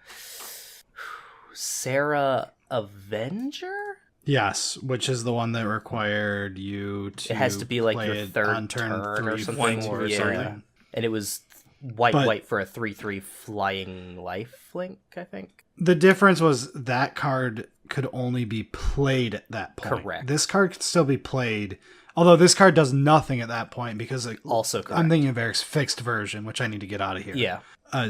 Sarah Avenger? Yes, which is the one that required you to. It has to be like play your it third on turn or 3, something, 1, 2, or or yeah. something. And it was white But- for a 3/3 flying lifelink, I think. The difference was that card could only be played at that point. Correct. This card could still be played Although this card does nothing at that point because Also correct. I'm thinking of Eric's fixed version, which I need to get out of here. Yeah.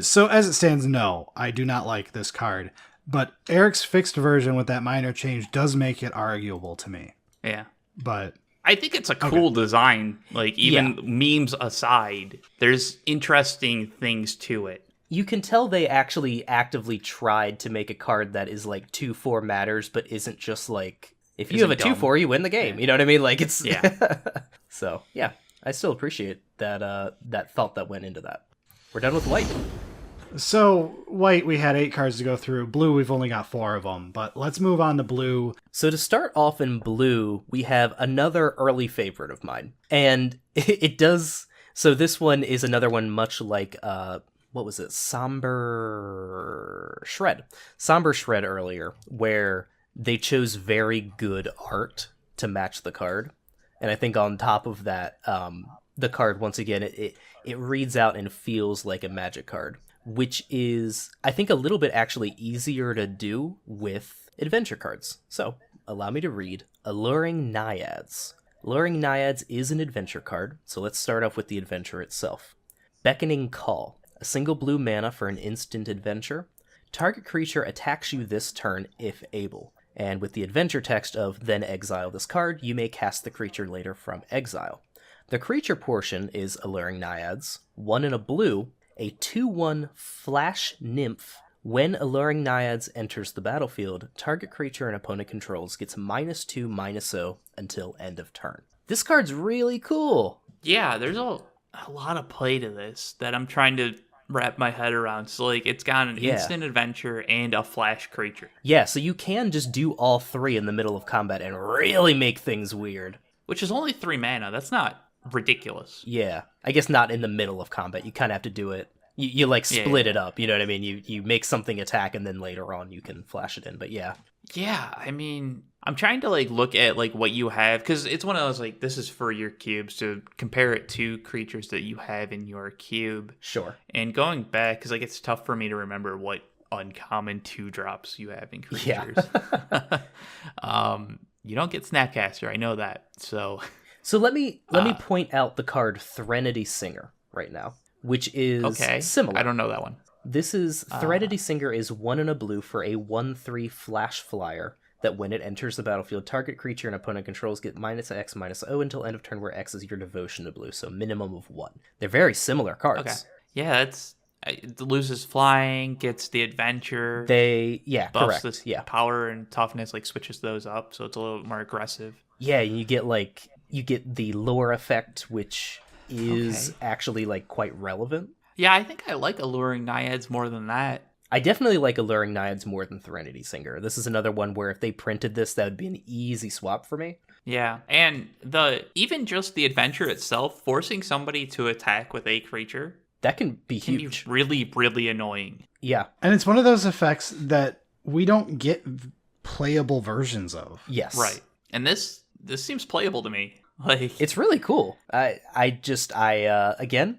So as it stands, no, I do not like this card. But Eric's fixed version with that minor change does make it arguable to me. Yeah. But I think it's a cool design. Like, even memes aside, there's interesting things to it. You can tell they actually actively tried to make a card that is like 2-4 matters, but isn't just like, if you have a 2-4, you win the game. You know what I mean? Like, it's... Yeah. So, yeah. I still appreciate that thought that went into that. We're done with white. So, white, we had 8 cards to go through. Blue, we've only got 4 of them. But let's move on to blue. So to start off in blue, we have another early favorite of mine. And it does... So this one is another one much like, what was it? Somber Shred earlier, where they chose very good art to match the card. And I think on top of that, the card, once again, it reads out and feels like a Magic card, which is, I think, a little bit actually easier to do with adventure cards. So, allow me to read Alluring Naiads. Alluring Naiads is an adventure card, so let's start off with the adventure itself. Beckoning Call. A single blue mana for an instant adventure. Target creature attacks you this turn if able. And with the adventure text of then exile this card, you may cast the creature later from exile. The creature portion is Alluring Naiads, 1 and a blue, a 2/1 flash nymph. When Alluring Naiads enters the battlefield, target creature an opponent controls gets -2/-0 until end of turn. This card's really cool. Yeah, there's a lot of play to this that I'm trying to wrap my head around. So, like, it's got an instant adventure and a flash creature. Yeah, so you can just do all 3 in the middle of combat and really make things weird. Which is only 3 mana. That's not ridiculous. Yeah, I guess not in the middle of combat. You kind of have to do it. You like split it up. You know what I mean? You make something attack and then later on you can flash it in. But yeah. Yeah, I mean, I'm trying to like look at like what you have because it's one of those like this is for your cubes to compare it to creatures that you have in your cube. Sure. And going back because like it's tough for me to remember what uncommon 2-drops you have in creatures. Yeah. You don't get Snapcaster. I know that. So let me point out the card Threnody Singer right now, which is similar. I don't know that one. This is Threnody Singer is 1 and a blue for a 1/3 flash flyer that when it enters the battlefield, target creature and opponent controls get -X/-0 until end of turn, where X is your devotion to blue, so minimum of 1. They're very similar cards. Okay. Yeah, it loses flying, gets the adventure. correct. Buffs this power and toughness, like switches those up, so it's a little more aggressive. Yeah, you get the lore effect, which is actually like quite relevant. Yeah, I think I like Alluring Naiads more than that. I definitely like Alluring Naiads more than Threnody Singer. This is another one where if they printed this, that would be an easy swap for me. Yeah, and even just the adventure itself, forcing somebody to attack with a creature, that can be huge. Be really, really annoying. Yeah. And it's one of those effects that we don't get playable versions of. Yes. Right. And this seems playable to me. Like, it's really cool. I again,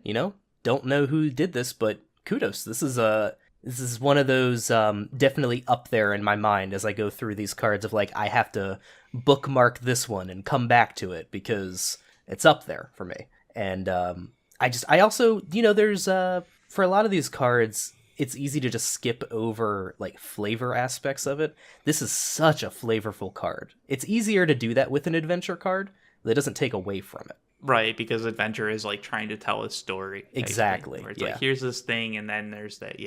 don't know who did this, but kudos. This is one of those definitely up there in my mind as I go through these cards of like I have to bookmark this one and come back to it because it's up there for me. And I also there's for a lot of these cards it's easy to just skip over like flavor aspects of it. This is such a flavorful card. It's easier to do that with an adventure card. That doesn't take away from it. Right, because adventure is like trying to tell a story. Exactly. Where it's like, here's this thing, and then there's that,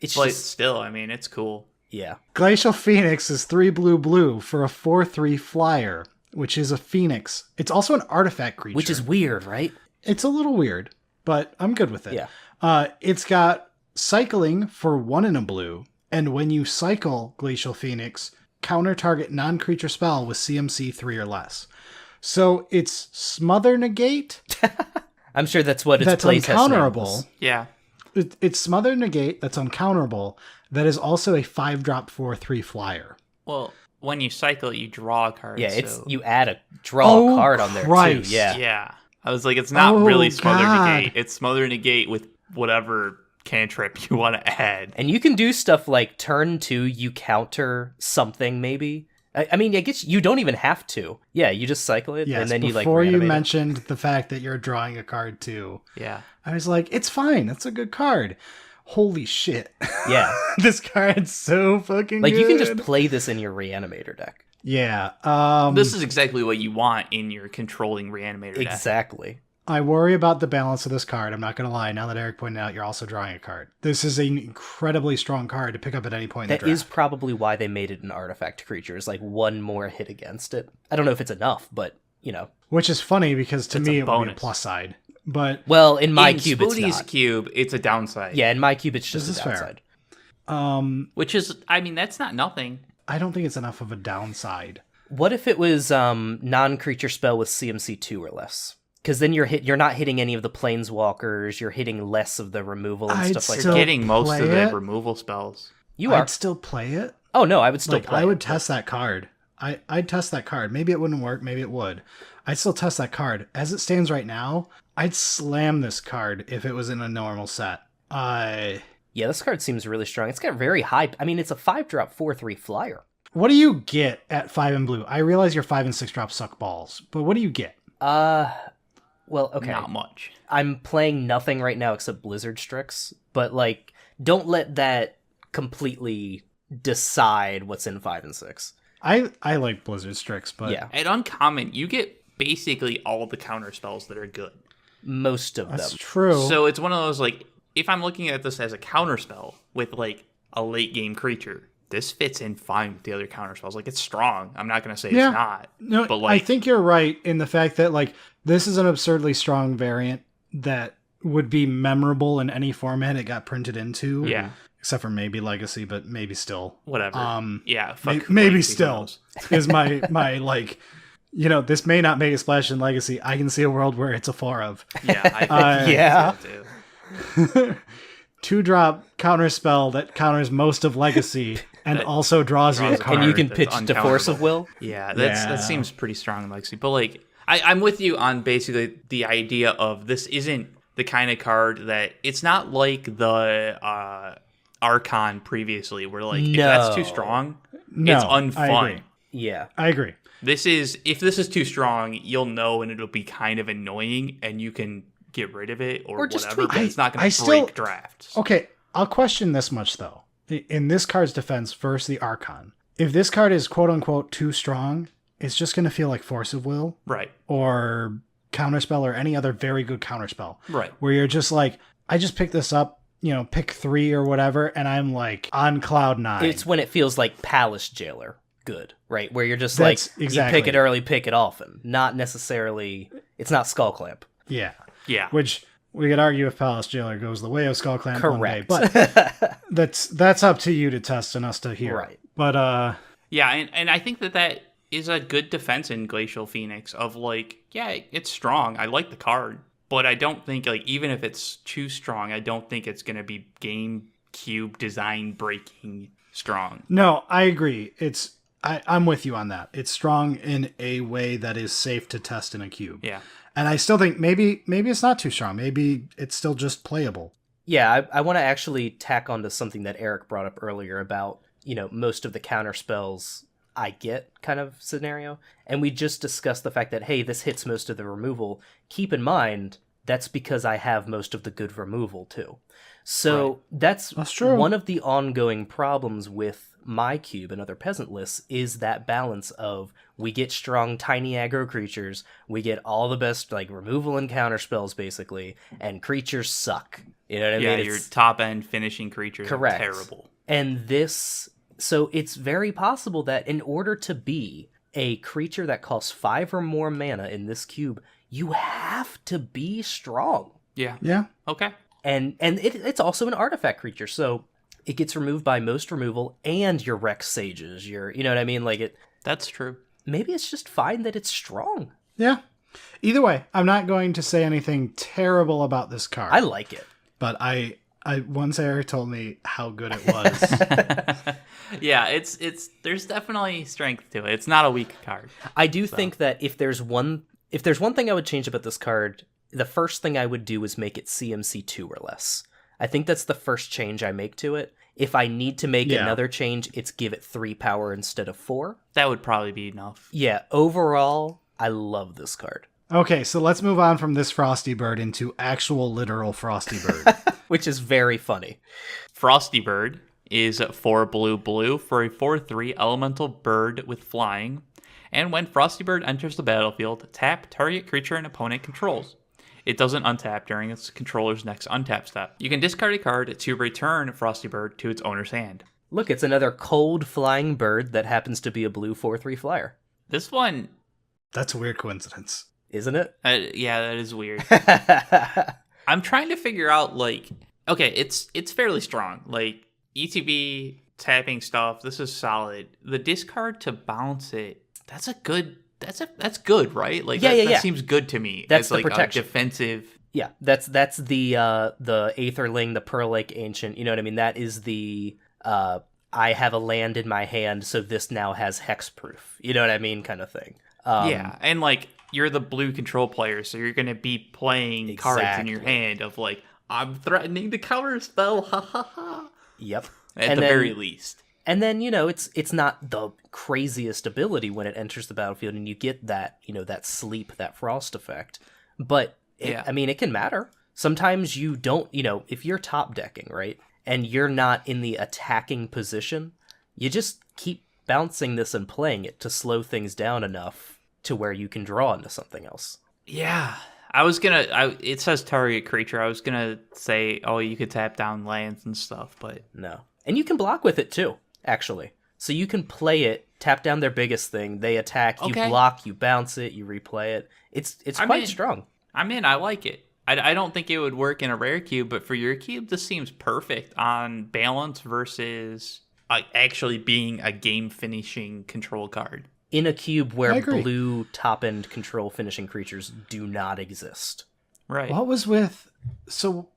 It's but just... still, I mean, it's cool. Yeah. Glacial Phoenix is 3 blue for a 4/3 flyer, which is a phoenix. It's also an artifact creature. Which is weird, right? It's a little weird, but I'm good with it. Yeah. It's got cycling for 1 and a blue, and when you cycle Glacial Phoenix, counter target non-creature spell with CMC 3 or less. So it's Smother Negate. I'm sure that's what its that's playtest uncounterable. Yeah. It's Smother Negate that's uncounterable. That is also a 5-drop 4/3 flyer. Well, when you cycle it, you draw a card. Yeah, you add a draw card on there too. Yeah. Yeah. I was like, it's not really Smother Negate. It's Smother Negate with whatever cantrip you want to add. And you can do stuff like turn 2, you counter something maybe. I mean, I guess you don't even have to. Yeah, you just cycle it, Yes, and then you like before you reanimate it. mentioned the fact that you're drawing a card too, Yeah. I was like, it's fine. That's a good card. Holy shit. Yeah. This card's so fucking Like, good. you can just play this in your reanimator deck. Yeah. This is exactly what you want in your controlling reanimator deck. Exactly. I worry about the balance of this card. I'm not going to lie. Now that Eric pointed out, you're also drawing a card. This is an incredibly strong card to pick up at any point in That the draft. is probably why they made it an artifact creature, is like one more hit against it. I don't know if it's enough, but, you know. Which is funny because to It's me a it would be a bonus. plus side. But Well, in my in cube, Spooty's it's not. cube, it's a downside. Yeah, in my cube, it's just This a is fair. downside. Which is, I mean, that's not nothing. I don't think it's enough of a downside. What if it was non-creature spell with CMC 2 or less? Because then you're not hitting any of the planeswalkers, you're hitting less of the removal and I'd stuff like still that. You're getting most play of the it. removal spells. You are. I'd still play it. Oh, no, I would still Like, play I would it. test that card. I'd test that card. Maybe it wouldn't work. Maybe it would. I'd still test that card. As it stands right now, I'd slam this card if it was in a normal set. Yeah, this card seems really strong. It's got very high... I mean, it's a 5-drop 4/3 flyer. What do you get at 5 and blue? I realize your 5 and 6 drops suck balls, but what do you get? Well, okay. Not much. I'm playing nothing right now except Blizzard Strix, but, like, don't let that completely decide what's in 5 and 6. I like Blizzard Strix, but Yeah, At uncommon, you get basically all the counter spells that are good. most of that's them. true. So it's one of those, like, if I'm looking at this as a counter spell with, like, a late game creature, this fits in fine with the other counter spells. Like, it's strong. I'm not going to say Yeah. it's not. No, but, I like, think you're right in the fact that like this is an absurdly strong variant that would be memorable in any format it got printed into. yeah, Except for maybe Legacy, but maybe still. whatever. Maybe Yeah, fuck maybe Legacy, who still knows? is my like, you know, this may not make a splash in Legacy. I can see a world where it's a 4 of. Yeah, I think Yeah. too. 2-drop counter spell that counters most of Legacy and That also draws you a draws a card. And you can That's pitch to Force of uncounterable. Will. Yeah, Yeah. that seems pretty strong in Legacy. But, like, I'm with you on basically the idea of this isn't the kind of card that... It's not like the Archon previously, where, like, if that's too No. strong, No, it's I unfun. agree. Yeah. I agree. If this is too strong, you'll know, and it'll be kind of annoying, and you can get rid of it or just whatever, tweak but it. it's not I going to still- break drafts. Okay, I'll question this much though. In this card's defense versus the Archon, if this card is quote unquote too strong, it's just going to feel like Force of Will Right, or Counterspell or any other very good counterspell, right. where you're just like, I just picked this up, you know, pick 3 or whatever, and I'm like on cloud 9. It's when it feels like Palace Jailer good, right? Where you're just That's like, exactly you pick it early, pick it often. Not necessarily... It's not Skull Clamp. Yeah. Yeah. Which we could argue if Palace Jailer goes the way of Skullclamp one day, Correct. but that's up to you to test and us to hear. Right. But Yeah, and I think that is a good defense in Glacial Phoenix of, like, yeah, it's strong. I like the card, but I don't think, like, even if it's too strong, I don't think it's going to be game cube design breaking strong. no, I agree. I'm with you on that. It's strong in a way that is safe to test in a cube. Yeah. And I still think maybe it's not too strong. Maybe it's still just playable. Yeah, I want to actually tack onto something that Eric brought up earlier about, you know, most of the counter spells I get kind of scenario. And we just discussed the fact that, hey, this hits most of the removal. Keep in mind, that's because I have most of the good removal too. So that's true. one of the ongoing problems with my cube and other peasant lists is that balance of we get strong tiny aggro creatures, we get all the best like removal and counter spells basically, and creatures suck. You know what I Yeah, mean? your It's- top end finishing creatures Correct. are terrible. and this, so it's very possible that in order to be a creature that costs 5 or more mana in this cube, you have to be strong. Yeah. Yeah. Okay. And it's also an artifact creature, so it gets removed by most removal and your Rex Sages, you know what I mean? Like That's true. maybe it's just fine that it's strong. Yeah. Either way, I'm not going to say anything terrible about this card. I like it. But I once Eric told me how good it was. Yeah, it's there's definitely strength to it. It's not a weak card. I do think that if there's one thing I would change about this card, the first thing I would do is make it CMC 2 or less. I think that's the first change I make to it. If I need to make Yeah. another change, it's give it 3 power instead of 4. That would probably be enough. Yeah, overall, I love this card. Okay, so let's move on from this Frosty Bird into actual literal Frosty Bird. Which is very funny. Frosty Bird is 4 blue for a 4/3 elemental bird with flying. And when Frosty Bird enters the battlefield, tap target creature an opponent controls. It doesn't untap during its controller's next untap step. You can discard a card to return Frosty Bird to its owner's hand. Look, it's another cold flying bird that happens to be a blue 4/3 flyer. This one, That's a weird coincidence. Isn't it? yeah, that is weird. I'm trying to figure out, like, okay, it's fairly strong. Like, ETB, tapping stuff, this is solid. The discard to bounce it, that's good, right? Like, Yeah, that seems good to me. That's as, the like, protection. A defensive. Yeah, that's the Aetherling, the Pearl Lake Ancient. You know what I mean? That is the I have a land in my hand, so this now has hexproof. You know what I mean, kind of thing. Yeah, and like you're the blue control player, so you're gonna be playing cards in your hand of like, I'm threatening to counter spell, ha ha ha. Yep. At the very least. And then, you know, it's not the craziest ability when it enters the battlefield and you get that, you know, that sleep, that frost effect. But, I mean, it can matter. Sometimes you don't, you know, if you're top decking, right, and you're not in the attacking position, you just keep bouncing this and playing it to slow things down enough to where you can draw into something else. Yeah. It says target creature. I was gonna say, oh, you could tap down lands and stuff, but... No. And you can block with it, too, actually. So you can play it, tap down their biggest thing, they attack, you block, you bounce it, you replay it. It's quite strong. I like it. I don't think it would work in a rare cube, but for your cube, this seems perfect on balance versus actually being a game-finishing control card. In a cube where blue top-end control finishing creatures do not exist. Right. What was with... So,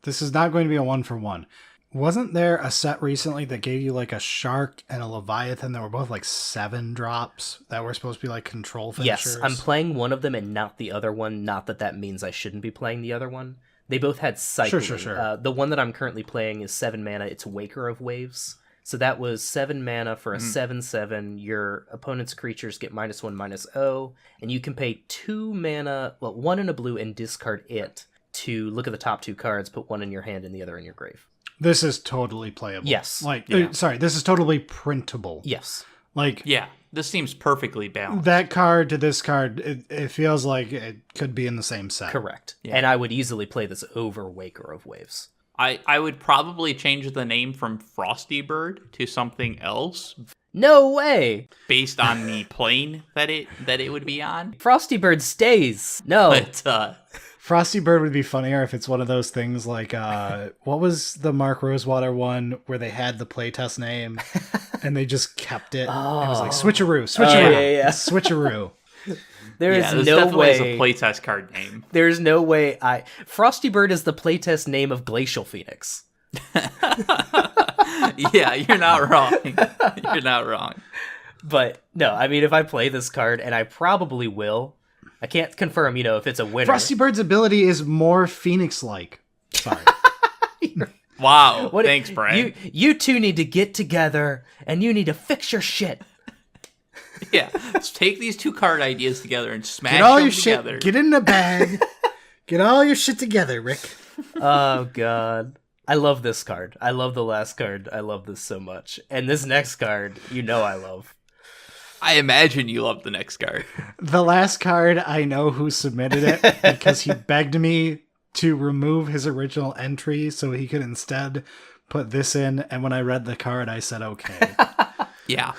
this is not going to be a 1-for-1. Wasn't there a set recently that gave you like a shark and a leviathan that were both like 7 drops that were supposed to be like control finishers? Yes, I'm playing one of them and not the other one. Not that means I shouldn't be playing the other one. They both had cycling. Sure. The one that I'm currently playing is 7 mana. It's Waker of Waves. So that was 7 mana for a 7/7. Your opponent's creatures get -1/-0, and you can pay 2 mana, 1 in a blue, and discard it to look at the top 2 cards, put 1 in your hand and the other in your grave. This is totally playable. Yes. This is totally printable. Yes. Like, yeah, this seems perfectly balanced. That card to this card, it feels like it could be in the same set. Correct. Yeah. And I would easily play this over Waker of Waves. I would probably change the name from Frosty Bird to something else. No way! Based on the plane that it would be on. Frosty Bird stays. No. But, Frosty Bird would be funnier if it's one of those things like, what was the Mark Rosewater one where they had the playtest name and they just kept it? Oh. It was like switcheroo. Yeah. Switcheroo. There is this no definitely way. is a playtest card name. There's no way Frosty Bird is the playtest name of Glacial Phoenix. Yeah, you're not wrong. You're not wrong. But no, I mean, if I play this card, and I probably will, I can't confirm, if it's a winner. Frosty Bird's ability is more Phoenix-like. Sorry. Wow. Thanks, Brian. You two need to get together, and you need to fix your shit. Yeah, let's take these 2 card ideas together and smash Get all them your together. shit. Get in the bag. Get all your shit together, Rick. Oh, God. I love this card. I love the last card. I love this so much. And this next card, I love. I imagine you love the next card. The last card, I know who submitted it because he begged me to remove his original entry so he could instead put this in. And when I read the card, I said, okay. Yeah.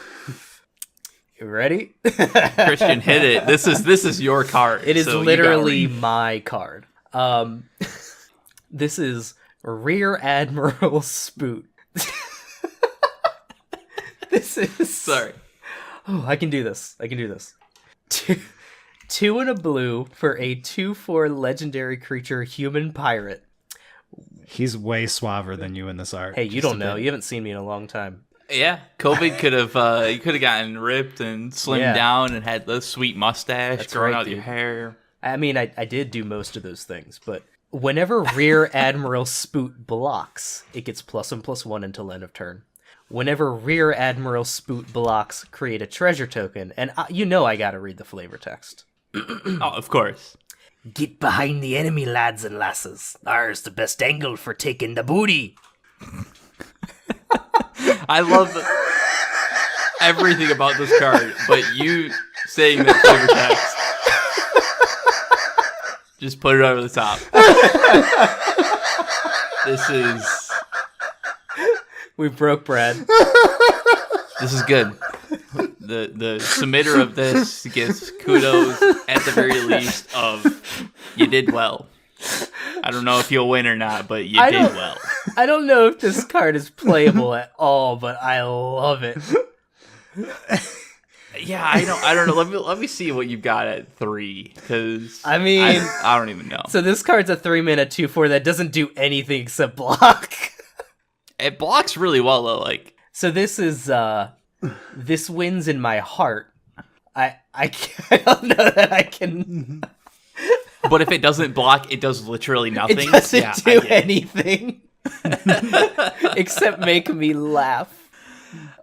You ready? Christian, hit it. This is your card. It is so literally my card. This is Rear Admiral Spoot. This is... Sorry. Oh, I can do this. Two and a blue for a 2/4 legendary creature human pirate. He's way suaver than you in this art. Hey, you don't know. You haven't seen me in a long time. Yeah, COVID could have gotten ripped and slimmed down and had the sweet mustache growing out your hair. I mean, I did do most of those things, but Whenever Rear Admiral Spoot blocks, it gets +1/+1 until end of turn. Whenever Rear Admiral Spoot blocks, create a treasure token. And I gotta read the flavor text. Oh, of course. Get behind the enemy, lads and lasses. There's the best angle for taking the booty. I love everything about this card, but you saying that flavor text. Just put it over the top. This is... We broke Brad. This is good. The submitter of this gets kudos at the very least of you did well. I don't know if you'll win or not, but you did well. I don't know if this card is playable at all, but I love it. Yeah, I don't know. Let me see what you've got at 3, because I mean, I don't even know. So this card's a 3-mana 2/4 that doesn't do anything except block. It blocks really well though. Like, so this is this wins in my heart. I don't know that I can. But if it doesn't block, it does literally nothing. It doesn't do anything except make me laugh.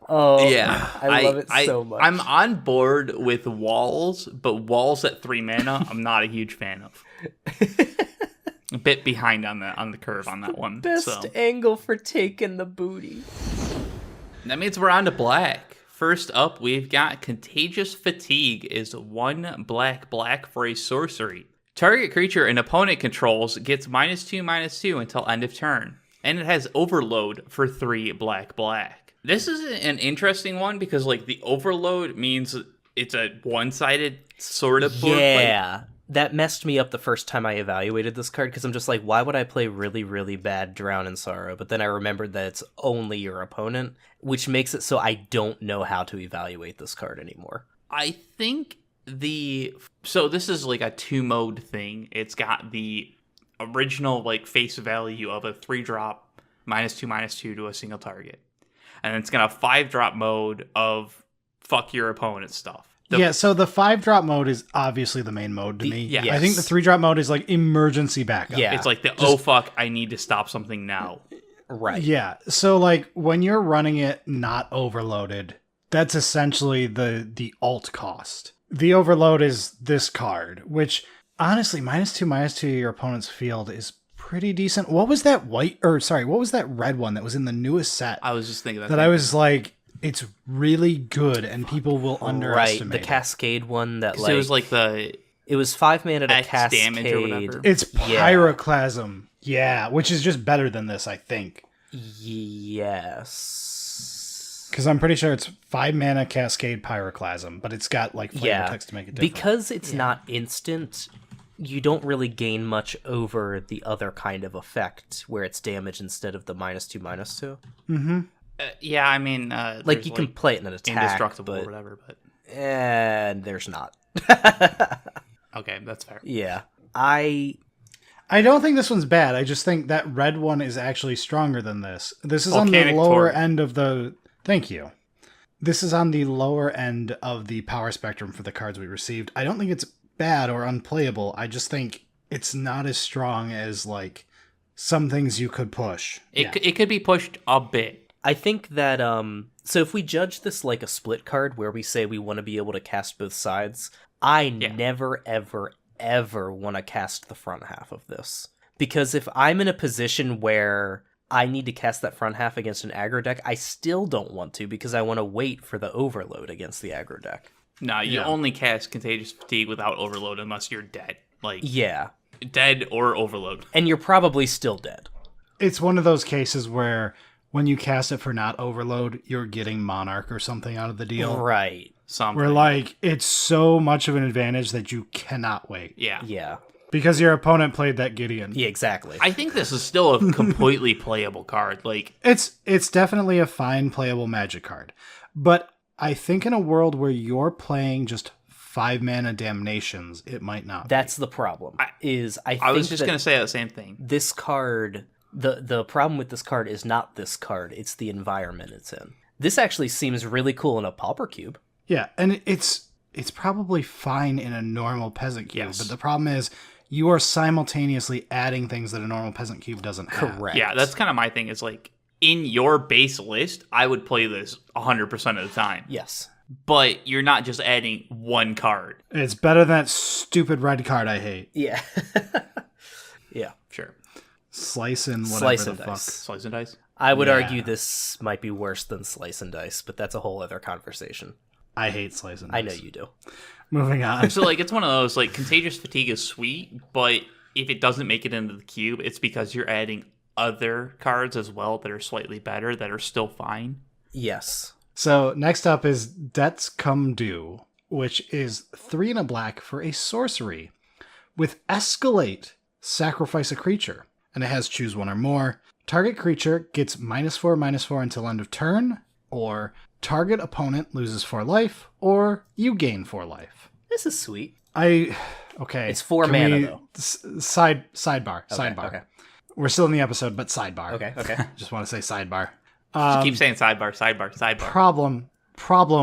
Oh, yeah, I love it so much. I'm on board with walls, but walls at 3 mana, I'm not a huge fan of. A bit behind on the curve on that one. Best angle for taking the booty. That means we're on to black. First up, we've got Contagious Fatigue is 1 black for a sorcery. Target creature an opponent controls gets -2/-2 until end of turn. And it has Overload for 3 black. This is an interesting one because, like, the Overload means it's a one-sided sort of board. Yeah, that messed me up the first time I evaluated this card because I'm just like, why would I play really, really bad Drown in Sorrow? But then I remembered that it's only your opponent, which makes it so I don't know how to evaluate this card anymore. I think so this is like a 2-mode thing. It's got the original, like, face value of a 3-drop -2/-2 to a single target. And it's got a 5-drop mode of fuck your opponent stuff. So the 5-drop mode is obviously the main mode to me. yes. I think the 3-drop mode is like emergency backup. Yeah. It's like oh fuck, I need to stop something now. Right. Yeah. So like when you're running it not overloaded, that's essentially the alt cost. The overload is this card, which honestly, -2/-2 to your opponent's field is pretty decent. What was that what was that red one that was in the newest set? I was just thinking that I was like, it's really good and people will underestimate the Cascade one that it was like it was 5 mana to X Cascade. damage or whatever. It's Pyroclasm. Yeah, which is just better than this, I think. Yes. Because I'm pretty sure it's 5 mana Cascade Pyroclasm, but it's got like flavor text to make it different. Because it's not instant, you don't really gain much over the other kind of effect where it's damage instead of the -2/-2. Mm-hmm. Yeah, I mean, like you can play it in an attack, indestructible but, or whatever, but and there's not. Okay, that's fair. Yeah, I don't think this one's bad. I just think that red one is actually stronger than this. This is Volcanic on the lower Torrent. end of the... Thank you. This is on the lower end of the power spectrum for the cards we received. I don't think it's bad or unplayable. I just think it's not as strong as, like, some things you could push. It could be pushed a bit. I think that so if we judge this like a split card where we say we want to be able to cast both sides, I never ever want to cast the front half of this. Because if I'm in a position where I need to cast that front half against an aggro deck, I still don't want to because I want to wait for the overload against the aggro deck. No, you only cast Contagious Fatigue without Overload unless you're dead. Like, dead or Overload. And you're probably still dead. It's one of those cases where when you cast it for not Overload, you're getting Monarch or something out of the deal. Right. Where, like, it's so much of an advantage that you cannot wait. Yeah. Because your opponent played that Gideon. Yeah, exactly. I think this is still a completely playable card. Like, it's definitely a fine playable Magic card. But I think in a world where you're playing just 5 mana Damnations, it might not. That's the problem. I was just going to say the same thing. This card, the problem with this card is not this card, it's the environment it's in. This actually seems really cool in a Pauper Cube. Yeah, and it's probably fine in a normal Peasant Cube, but the problem is you are simultaneously adding things that a normal peasant cube doesn't have. Correct. Yeah, that's kind of my thing. Is like in your base list, I would play this 100% of the time. Yes. But you're not just adding one card. It's better than that stupid red card I hate. Yeah. Yeah. Sure. Slice and whatever Slice the and fuck. dice. Slice and dice. I would Yeah. argue this might be worse than slice and dice, but that's a whole other conversation. I hate slice and dice. I know you do. Moving on. So like it's one of those like Contagious Fatigue is sweet, but if it doesn't make it into the cube, it's because you're adding other cards as well that are slightly better that are still fine. Yes. So next up is Debts Come Due, which is 3 and a black for a sorcery. With Escalate, sacrifice a creature. And it has choose one or more. Target creature gets -4/-4 until end of turn, or target opponent loses 4 life, or you gain 4 life. This is sweet. Okay. It's 4 Can mana, we- though. Sidebar. Okay, Sidebar. okay. We're still in the episode, but sidebar. Okay. Just want to say sidebar. Just keep saying sidebar. Problem,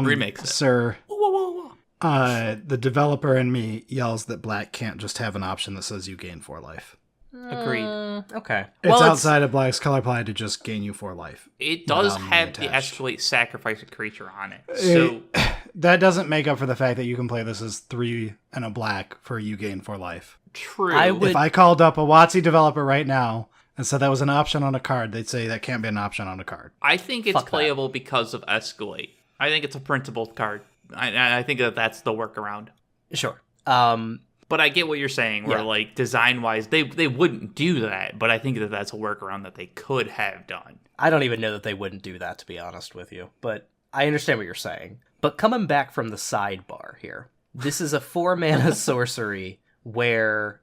Remix it. sir. Whoa. The developer in me yells that black can't just have an option that says you gain 4 life. Agreed. Okay. It's outside of black's color palette to just gain you 4 life. It does Without have being the attached. escalate sacrifice a creature on it. So That doesn't make up for the fact that you can play this as 3 and a black for you gain 4 life. true. I would- If I called up a WotC developer right now and said that was an option on a card, they'd say that can't be an option on a card. I think it's Fuck that. playable because of escalate. I think it's a printable card. I think that's the workaround. Sure. But I get what you're saying, where Yeah. like design wise, they wouldn't do that. But I think that that's a workaround that they could have done. I don't even know that they wouldn't do that, to be honest with you. But I understand what you're saying. But coming back from the sidebar here, this is a 4 mana sorcery where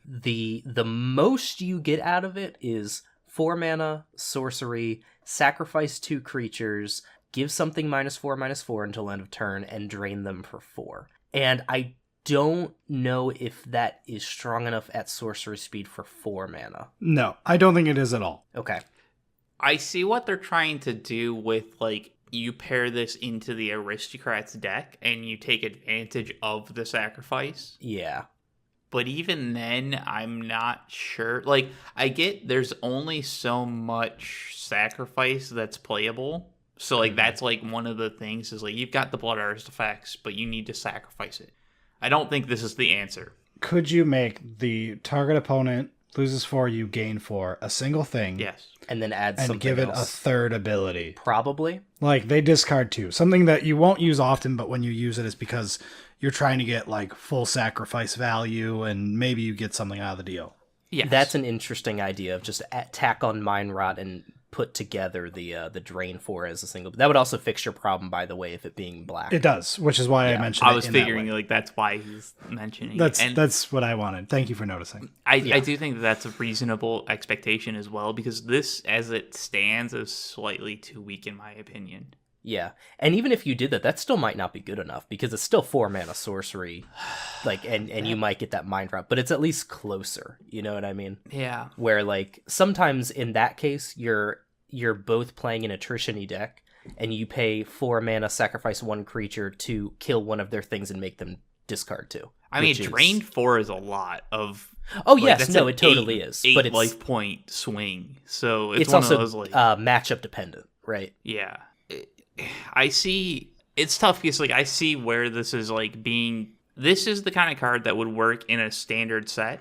the most you get out of it is 4 mana sorcery, sacrifice 2 creatures, give something -4/-4 until end of turn, and drain them for 4. And I don't know if that is strong enough at sorcery speed for 4 mana. No, I don't think it is at all. Okay. I see what they're trying to do with like you pair this into the aristocrats deck and you take advantage of the sacrifice. Yeah. But even then, I'm not sure. Like, I get there's only so much sacrifice that's playable. So, like, that's, like, one of the things is, like, you've got the Blood Artifacts, but you need to sacrifice it. I don't think this is the answer. Could you make the target opponent loses 4, you gain 4, a single thing, Yes. And then add and something give it a else. third ability? Probably. Like, they discard 2. Something that you won't use often, but when you use it, it's because you're trying to get, like, full sacrifice value, and maybe you get something out of the deal. Yes. That's an interesting idea of just tack on Mind Rot and put together the Drain 4 as a single. That would also fix your problem, by the way, if it being black. It does, which is why I mentioned I it was in that figuring, way. like, that's why he's mentioning That's it. And that's what I wanted. Thank you for noticing. I do think that that's a reasonable expectation as well, because this, as it stands, is slightly too weak in my opinion. Yeah. And even if you did that, that still might not be good enough, because it's still 4 mana sorcery. Like, and you might get that Mind Rot, but it's at least closer. You know what I mean? Yeah. Where, like, sometimes in that case, you're both playing an attrition-y deck, and you pay 4 mana, sacrifice 1 creature to kill one of their things and make them discard 2. I mean, which is- drain 4 is a lot of. Oh, like, yes, that's no, an it totally is. Eight But it's life point swing. So it's, it's one also of those, like. matchup dependent, right? Yeah. I see. It's tough because, like, I see where this is, like, being. This is the kind of card that would work in a standard set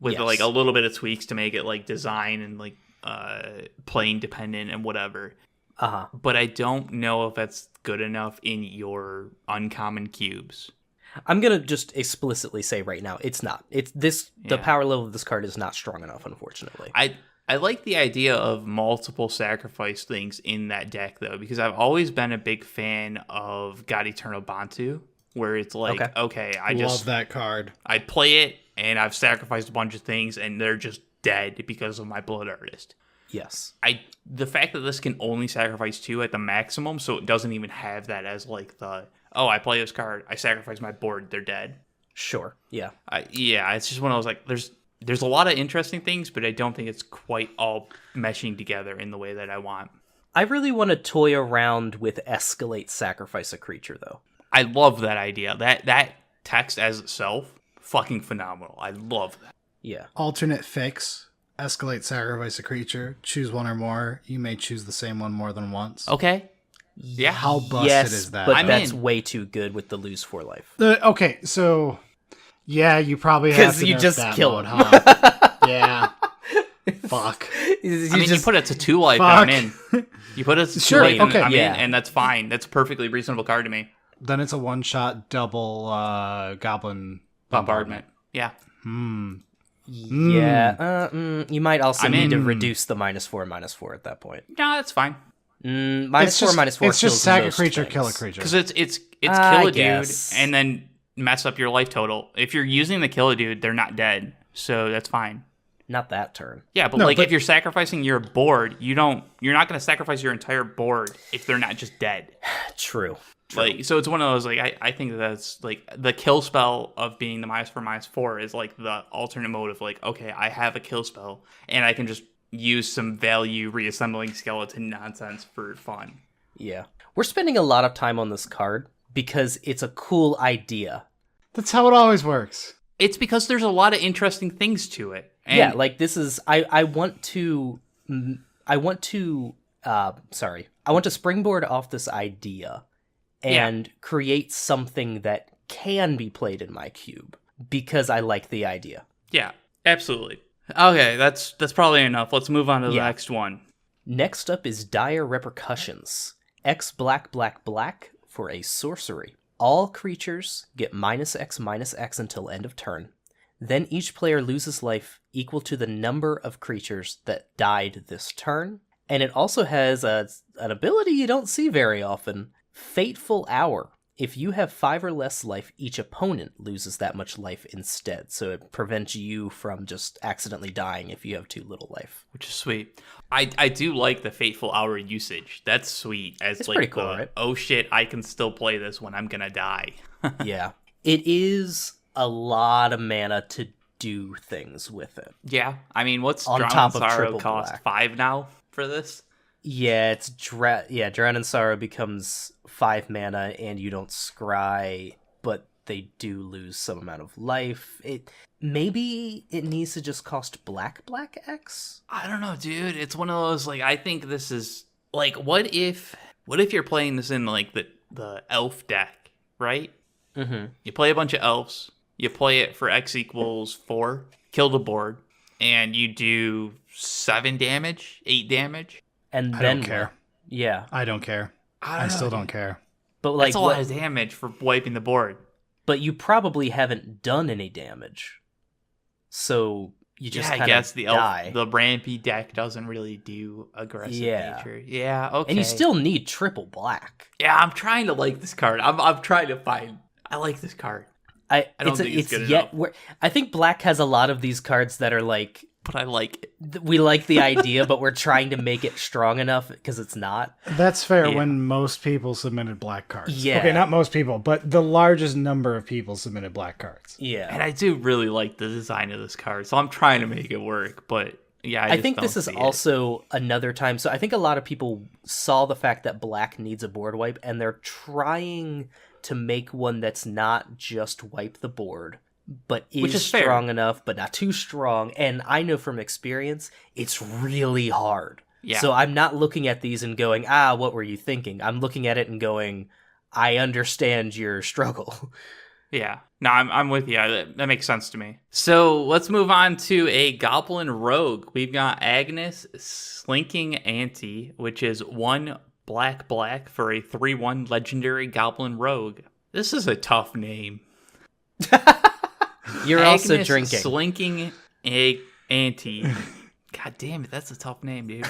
with, Yes. like, a little bit of tweaks to make it, like, design and, like, plane dependent and whatever. Uh-huh. But I don't know if that's good enough in your uncommon cubes. I'm gonna just explicitly say right now, it's not. The Yeah. power level of this card is not strong enough, unfortunately. I like the idea of multiple sacrifice things in that deck, though, because I've always been a big fan of God Eternal Bantu, where it's like, okay, Love that card. I'd play it, and I've sacrificed a bunch of things, and they're just dead because of my Blood Artist. Yes. The fact that this can only sacrifice 2 at the maximum, so it doesn't even have that as, like, I play this card, I sacrifice my board, they're dead. Sure. Yeah. It's just one of those, like, there's a lot of interesting things, but I don't think it's quite all meshing together in the way that I want. I really want to toy around with escalate sacrifice a creature, though. I love that idea. That text as itself fucking phenomenal. I love that. Yeah. Alternate fix. Escalate, sacrifice a creature. Choose one or more. You may choose the same one more than once. Okay. Yeah. How busted Yes, is that? but I'm that's in. way too good with the lose 4 life. Okay, so yeah, you probably have 'Cause to you nerf just that kill mode, him. huh? Yeah. Fuck. You put it to 2 life, Fuck. I'm in. You put it to 2 Sure, life, okay. I'm Yeah. in, and that's fine. That's a perfectly reasonable card to me. Then it's a one-shot double goblin Bombardment. Yeah. Yeah. You might also I'm need to in. reduce the -4/-4 at that point. No, that's fine. -4/-4 It's just kills sack a most creature, things. kill a creature. Because it's I kill a dude guess. and then mess up your life total. If you're using the kill a dude, they're not dead, so that's fine. Not that turn. Yeah, but No, like but- if you're sacrificing your board, you're not going to sacrifice your entire board if they're not just dead. True. Like, so it's one of those, like, I think that's like the kill spell of being the -4/-4 is like the alternate mode of like, okay, I have a kill spell and I can just use some value reassembling skeleton nonsense for fun. Yeah. We're spending a lot of time on this card because it's a cool idea. That's how it always works. It's because there's a lot of interesting things to it. And Yeah, like this is I want to springboard off this idea and create something that can be played in my cube because I like the idea. yeah, absolutely. Okay, that's probably enough. Let's move on to the next one. Next up is Dire Repercussions. X black black black for a sorcery. All creatures get -X/-X until end of turn. Then each player loses life equal to the number of creatures that died this turn. And it also has an ability you don't see very often. Fateful Hour. If you have 5 or less life, each opponent loses that much life instead. So it prevents you from just accidentally dying if you have too little life. Which is sweet. I do like the Fateful Hour usage. That's sweet. As It's like pretty cool, right? Oh shit, I can still play this when I'm gonna die. Yeah. It is a lot of mana to do things with it. Yeah, I mean, what's On Drown top in of Sorrow triple cost? black. 5 now for this? Yeah, it's Drown in Sorrow becomes 5 mana and you don't scry, but they do lose some amount of life. Maybe it needs to just cost black X? I don't know, dude. It's one of those, like, I think this is like, what if you're playing this in like the elf deck, right? Mm-hmm. You play a bunch of elves, you play it for X equals 4, kill the board, and you do 7 damage, 8 damage. And I then don't care. what? Yeah. I don't care. I still don't care. But like That's a lot of damage for wiping the board. but you probably haven't done any damage. So you just I kind guess of the die. the Rampy deck doesn't really do aggressive Yeah. nature. Yeah, okay. And you still need triple black. Yeah, I'm trying to like this card. I'm trying to find. I like this card, I don't think it's good yet. enough. I think black has a lot of these cards that are like but I like it. we like the idea, but we're trying to make it strong enough because it's not. That's fair Yeah. when most people submitted black cards. Yeah. Okay, not most people, but the largest number of people submitted black cards. Yeah. And I do really like the design of this card, so I'm trying to make it work. But yeah, I I just think don't this is see it. also another time. So I think a lot of people saw the fact that black needs a board wipe, and they're trying to make one that's not just wipe the board, but Which is is fair. strong enough, but not too strong. And I know from experience, it's really hard. Yeah. So I'm not looking at these and going, what were you thinking? I'm looking at it and going, I understand your struggle. Yeah. No, I'm with you. That makes sense to me. So let's move on to a Goblin Rogue. We've got Agnes Slinking Ante, which is 1 black for a 3/1 legendary Goblin Rogue. This is a tough name. You're Agnes also drinking. Slinking Ante. God damn it, that's a tough name, dude.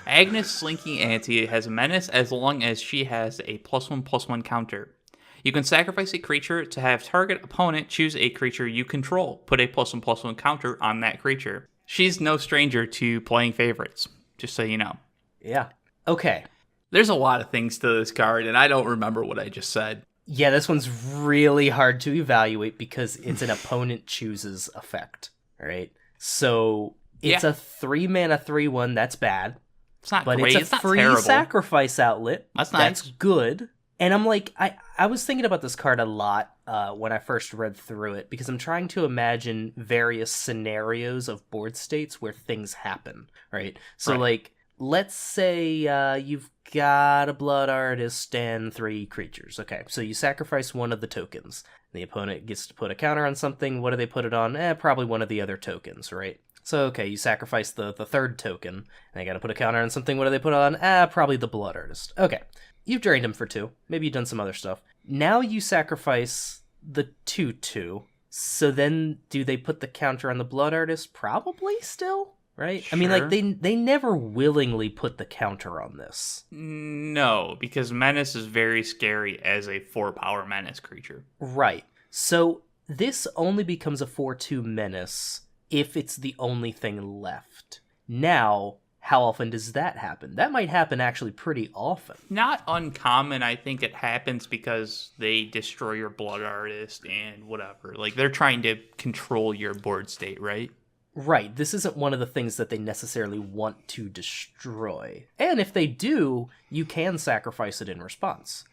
Agnes Slinking Ante has menace as long as she has a +1/+1 counter. You can sacrifice a creature to have target opponent choose a creature you control. Put a +1/+1 counter on that creature. She's no stranger to playing favorites, just so you know. Yeah. Okay. There's a lot of things to this card, and I don't remember what I just said. Yeah, this one's really hard to evaluate because it's an opponent chooses effect, right? So it's Yeah. a 3 mana 3/1. That's bad, It's not but great. it's a not free terrible. sacrifice outlet. That's That's nice. good. And I'm like, I was thinking about this card a lot when I first read through it, because I'm trying to imagine various scenarios of board states where things happen, right? So, like, let's say you've got a blood artist and 3 creatures. Okay, so you sacrifice one of the tokens. The opponent gets to put a counter on something. What do they put it on? Probably one of the other tokens, right? So, okay, you sacrifice the 3rd token, and they gotta put a counter on something. What do they put on? Probably the blood artist. Okay, you've drained him for 2. Maybe you've done some other stuff. Now you sacrifice the 2/2. So then, do they put the counter on the blood artist? Probably still, right? Sure. I mean, like, they never willingly put the counter on this. No, because Menace is very scary as a 4-power Menace creature. Right. So this only becomes a 4/2 Menace if it's the only thing left. Now, how often does that happen? That might happen actually pretty often. Not uncommon. I think it happens because they destroy your blood artist and whatever. Like, they're trying to control your board state, right? Right, this isn't one of the things that they necessarily want to destroy. And if they do, you can sacrifice it in response,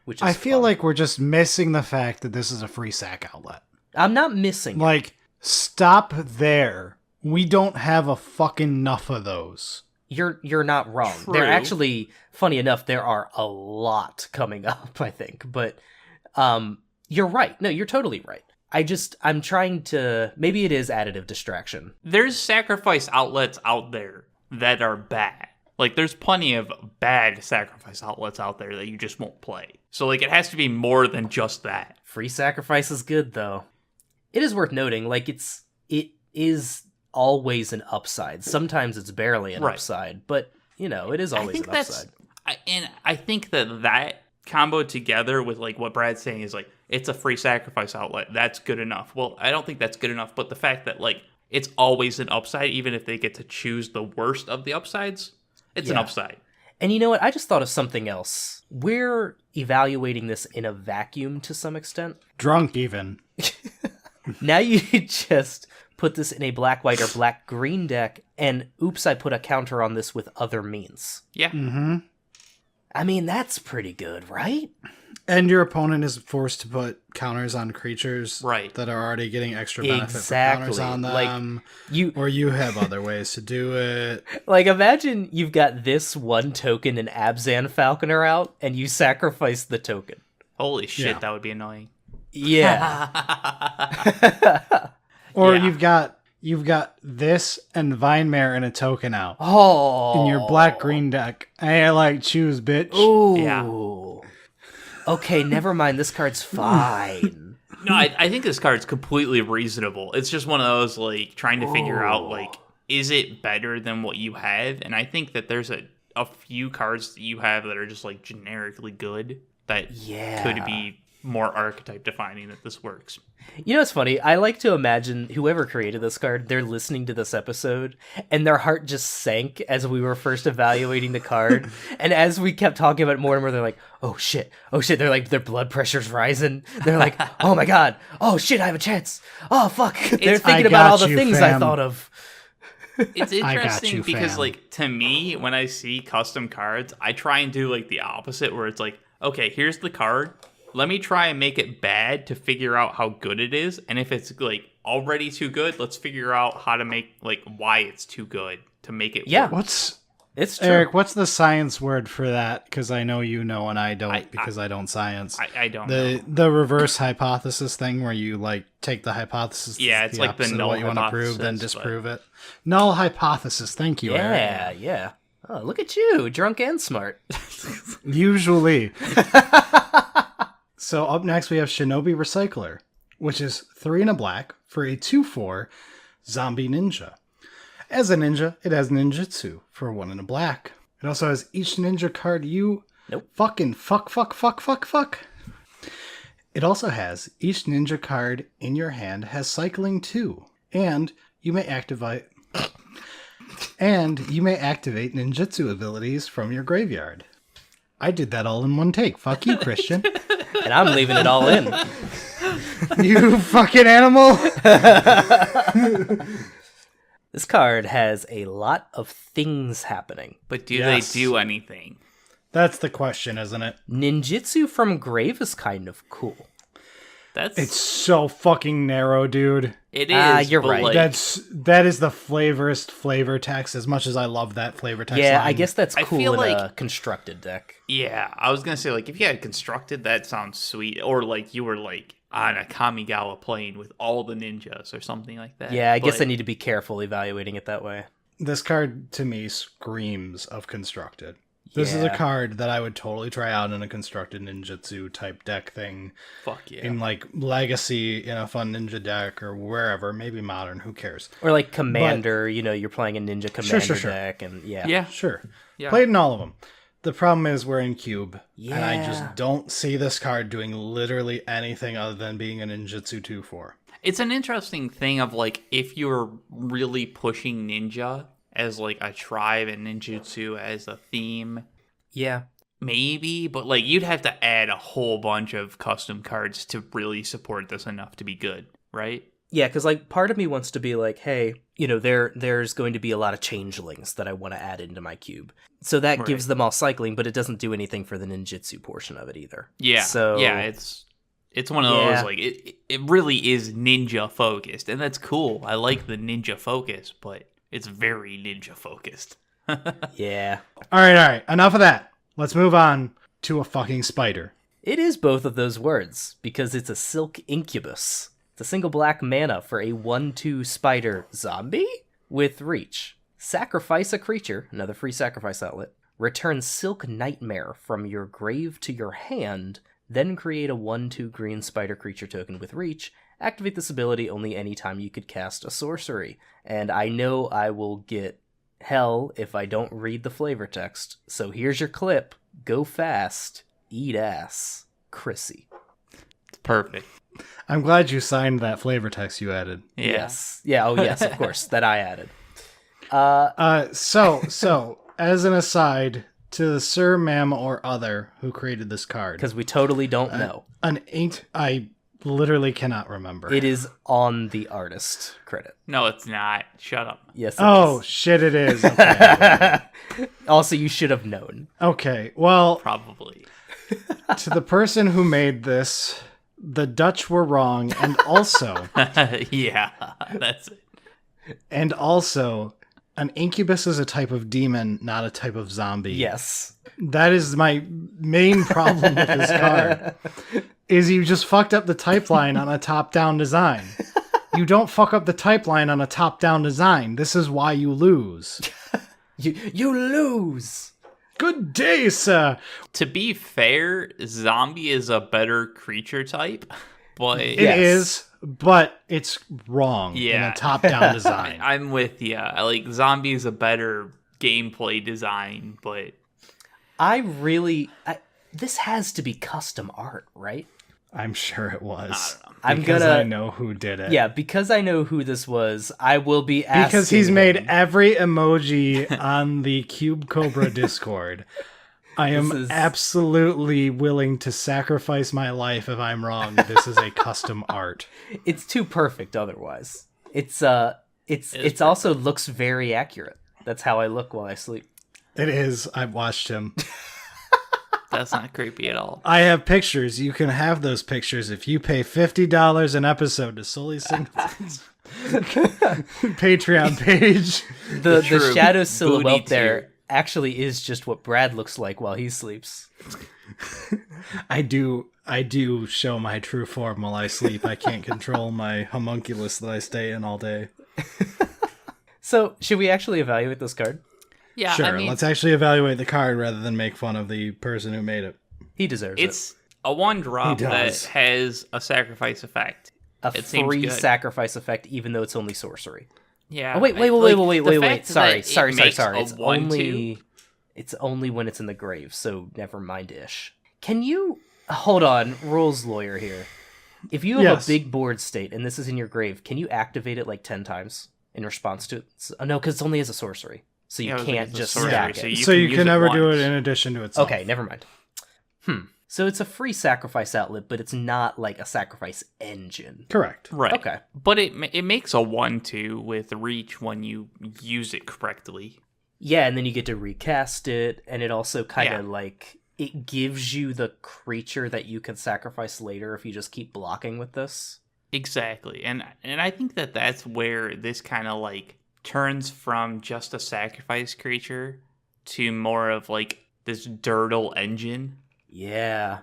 which is I feel fun. like we're just missing the fact that this is a free sack outlet. I'm not missing it. Like, stop there. We don't have a fucking enough of those. You're not wrong. True. They're actually, funny enough, there are a lot coming up, I think. But you're right. No, you're totally right. I'm trying to, maybe it is additive distraction. There's sacrifice outlets out there that are bad. Like, there's plenty of bad sacrifice outlets out there that you just won't play. So, like, it has to be more than just that. Free sacrifice is good, though. It is worth noting, like, it is always an upside. Sometimes it's barely an upside, but, you know, it is always an upside. I think that combo together with, like, what Brad's saying is, like, it's a free sacrifice outlet. That's good enough. Well, I don't think that's good enough, but the fact that, like, it's always an upside, even if they get to choose the worst of the upsides, it's an upside. And you know what? I just thought of something else. We're evaluating this in a vacuum to some extent. Drunk, even. Now you just put this in a black-white or black-green deck, and oops, I put a counter on this with other means. Yeah. Mm-hmm. I mean, that's pretty good, right? And your opponent is forced to put counters on creatures that are already getting extra benefit for counters on them. Like, or you have other ways to do it. Like, imagine you've got this one token and Abzan Falconer out, and you sacrifice the token. Holy shit, that would be annoying. Yeah. Or you've got this and Vinemare and a token out. Oh. In your black-green deck. Hey, I like choose, bitch. Ooh. Yeah. Okay, never mind. This card's fine. No, I think this card's completely reasonable. It's just one of those, like, trying to figure out, like, is it better than what you have? And I think that there's a few cards that you have that are just, like, generically good that could be more archetype defining that this works. You know what's funny? I like to imagine whoever created this card, they're listening to this episode, and their heart just sank as we were first evaluating the card. And as we kept talking about it more and more, they're like, oh shit. They're like, their blood pressure's rising. They're like, oh my god. Oh shit, I have a chance. Oh fuck. They're thinking about all the things I thought of. It's interesting because, like, to me, when I see custom cards, I try and do, like, the opposite, where it's like, okay, here's the card. Let me try and make it bad to figure out how good it is. And if it's, like, already too good, let's figure out how to make, like, why it's too good to make it work. It's true. Eric, what's the science word for that? Because I know you know and I don't because I don't science. I don't know. The reverse hypothesis thing where you, like, take the hypothesis it's like the null what you want to prove, then hypothesis, disprove it. Null hypothesis. Thank you, Eric. Yeah. Oh, look at you. Drunk and smart. Usually. So up next we have Shinobi Recycler, which is 3 and a black for a 2/4 zombie ninja. As a ninja, it has ninjutsu for 1 and a black. It also has each ninja card you fucking fuck. It also has each ninja card in your hand has cycling 2, and you may activate ninjutsu abilities from your graveyard. I did that all in one take. Fuck you, Christian. And I'm leaving it all in. You fucking animal. This card has a lot of things happening. But do they do anything? That's the question, isn't it? Ninjutsu from Grave is kind of cool. It's so fucking narrow, dude. It is. You're but, right. like, That is the flavorist flavor text, as much as I love that flavor text Yeah, line. I guess that's I cool feel in a like- constructed deck. Yeah, I was gonna say, like, if you had constructed, that sounds sweet. Or like you were like on a Kamigawa plane with all the ninjas or something like that. Yeah, I guess I But- need to be careful evaluating it that way. This card, to me, screams of constructed. This is a Yeah. card that I would totally try out in a constructed ninjutsu type deck thing. Fuck yeah. In like Legacy, in a fun ninja deck, or wherever, maybe Modern, who cares? Or like Commander, you're playing a Ninja Commander sure. deck, and Yeah. Sure. Yeah. Played in all of them. The problem is we're in Cube, and I Yeah. just don't see this card doing literally anything other than being a ninjutsu 2/4. It's an interesting thing of like if you're really pushing ninja as like a tribe and ninjutsu as a theme, Yeah. maybe, but like you'd have to add a whole bunch of custom cards to really support this enough to be good, right? Yeah, because like part of me wants to be like, hey, there's going to be a lot of changelings that I want to add into my cube, so that Right. gives them all cycling, but it doesn't do anything for the ninjutsu portion of it either. Yeah. So yeah, it's one of Yeah. those like it really is ninja focused, and that's cool. I like the ninja focus, but it's very ninja focused. yeah, All right. Enough of that. Let's move on to a fucking spider. it is both of those words because it's a silk incubus. It's a single black mana for a 1/2 spider zombie with reach. Sacrifice a creature, another free sacrifice outlet. Return Silk Nightmare from your grave to your hand, then create a 1/2 green spider creature token with reach. Activate this ability only anytime you could cast a sorcery. And I know I will get hell if I don't read the flavor text, so here's your clip. Go fast, eat ass, Chrissy. It's perfect. I'm glad you signed that flavor text you added. Yeah. Yes. Yeah, oh yes, of course, that I added. So, as an aside to the sir, ma'am, or other who created this card, Because we totally don't know. I literally cannot remember. It is on the artist credit. No, it's not. Shut up. Yes, it Oh, is. shit, it is. Okay. Also, you should have known. Okay, well, Probably. to the person who made this, the Dutch were wrong, and also, Yeah, that's it. an incubus is a type of demon, not a type of zombie. Yes. That is my main problem with this card. Is you just fucked up the type line on a top-down design. You don't fuck up the type line on a top-down design. This is why you lose. You lose. Good day, sir. To be fair, zombie is a better creature type, but It Yes. is, but it's wrong in Yeah. a top-down design. I'm with you. Like zombie is a better gameplay design, but This has to be custom art, right? I'm sure it was. I'm Because gonna- I know who did it. Yeah, because I know who this was, I will be asking Because he's made him. every emoji on the Cube Cobra Discord. I am This is- absolutely willing to sacrifice my life if I'm wrong. This is a custom art. It's too perfect otherwise. It's also looks very accurate. That's how I look while I sleep. It is. I've watched him. that's not creepy at all. I have pictures. You can have those pictures if you pay $50 an episode to Solely Singleton's Patreon page. The True. shadow Booty silhouette there tier. actually is just what Brad looks like while he sleeps. I do show my true form while I sleep. I can't control my homunculus that I stay in all day. So, should we actually evaluate this card? Yeah, Sure, I mean, let's actually evaluate the card rather than make fun of the person who made it. He deserves it. it's a one drop He that does. has a sacrifice effect. A it seems free good. sacrifice effect, even though it's only sorcery. Yeah. Oh, wait. the fact Sorry. that it makes a It's 1/2 it's only when it's in the grave, so never mind-ish. Can you hold on, rules lawyer here? If you have Yes. a big board state and this is in your grave, can you activate it like 10 times in response to it? No, because it only has a sorcery, so you Yeah, I was like, can't it's a just sorcery, stack so it. you So can you use can it never do it once. in addition to itself. Okay, never mind. So it's a free sacrifice outlet, but it's not like a sacrifice engine. Correct. Right. Okay. But it makes a 1/2 with reach when you use it correctly. Yeah, and then you get to recast it, and it also kind of Yeah. like it gives you the creature that you can sacrifice later if you just keep blocking with this. Exactly. And I think that that's where this kind of like turns from just a sacrifice creature to more of like this Durdle engine. Yeah.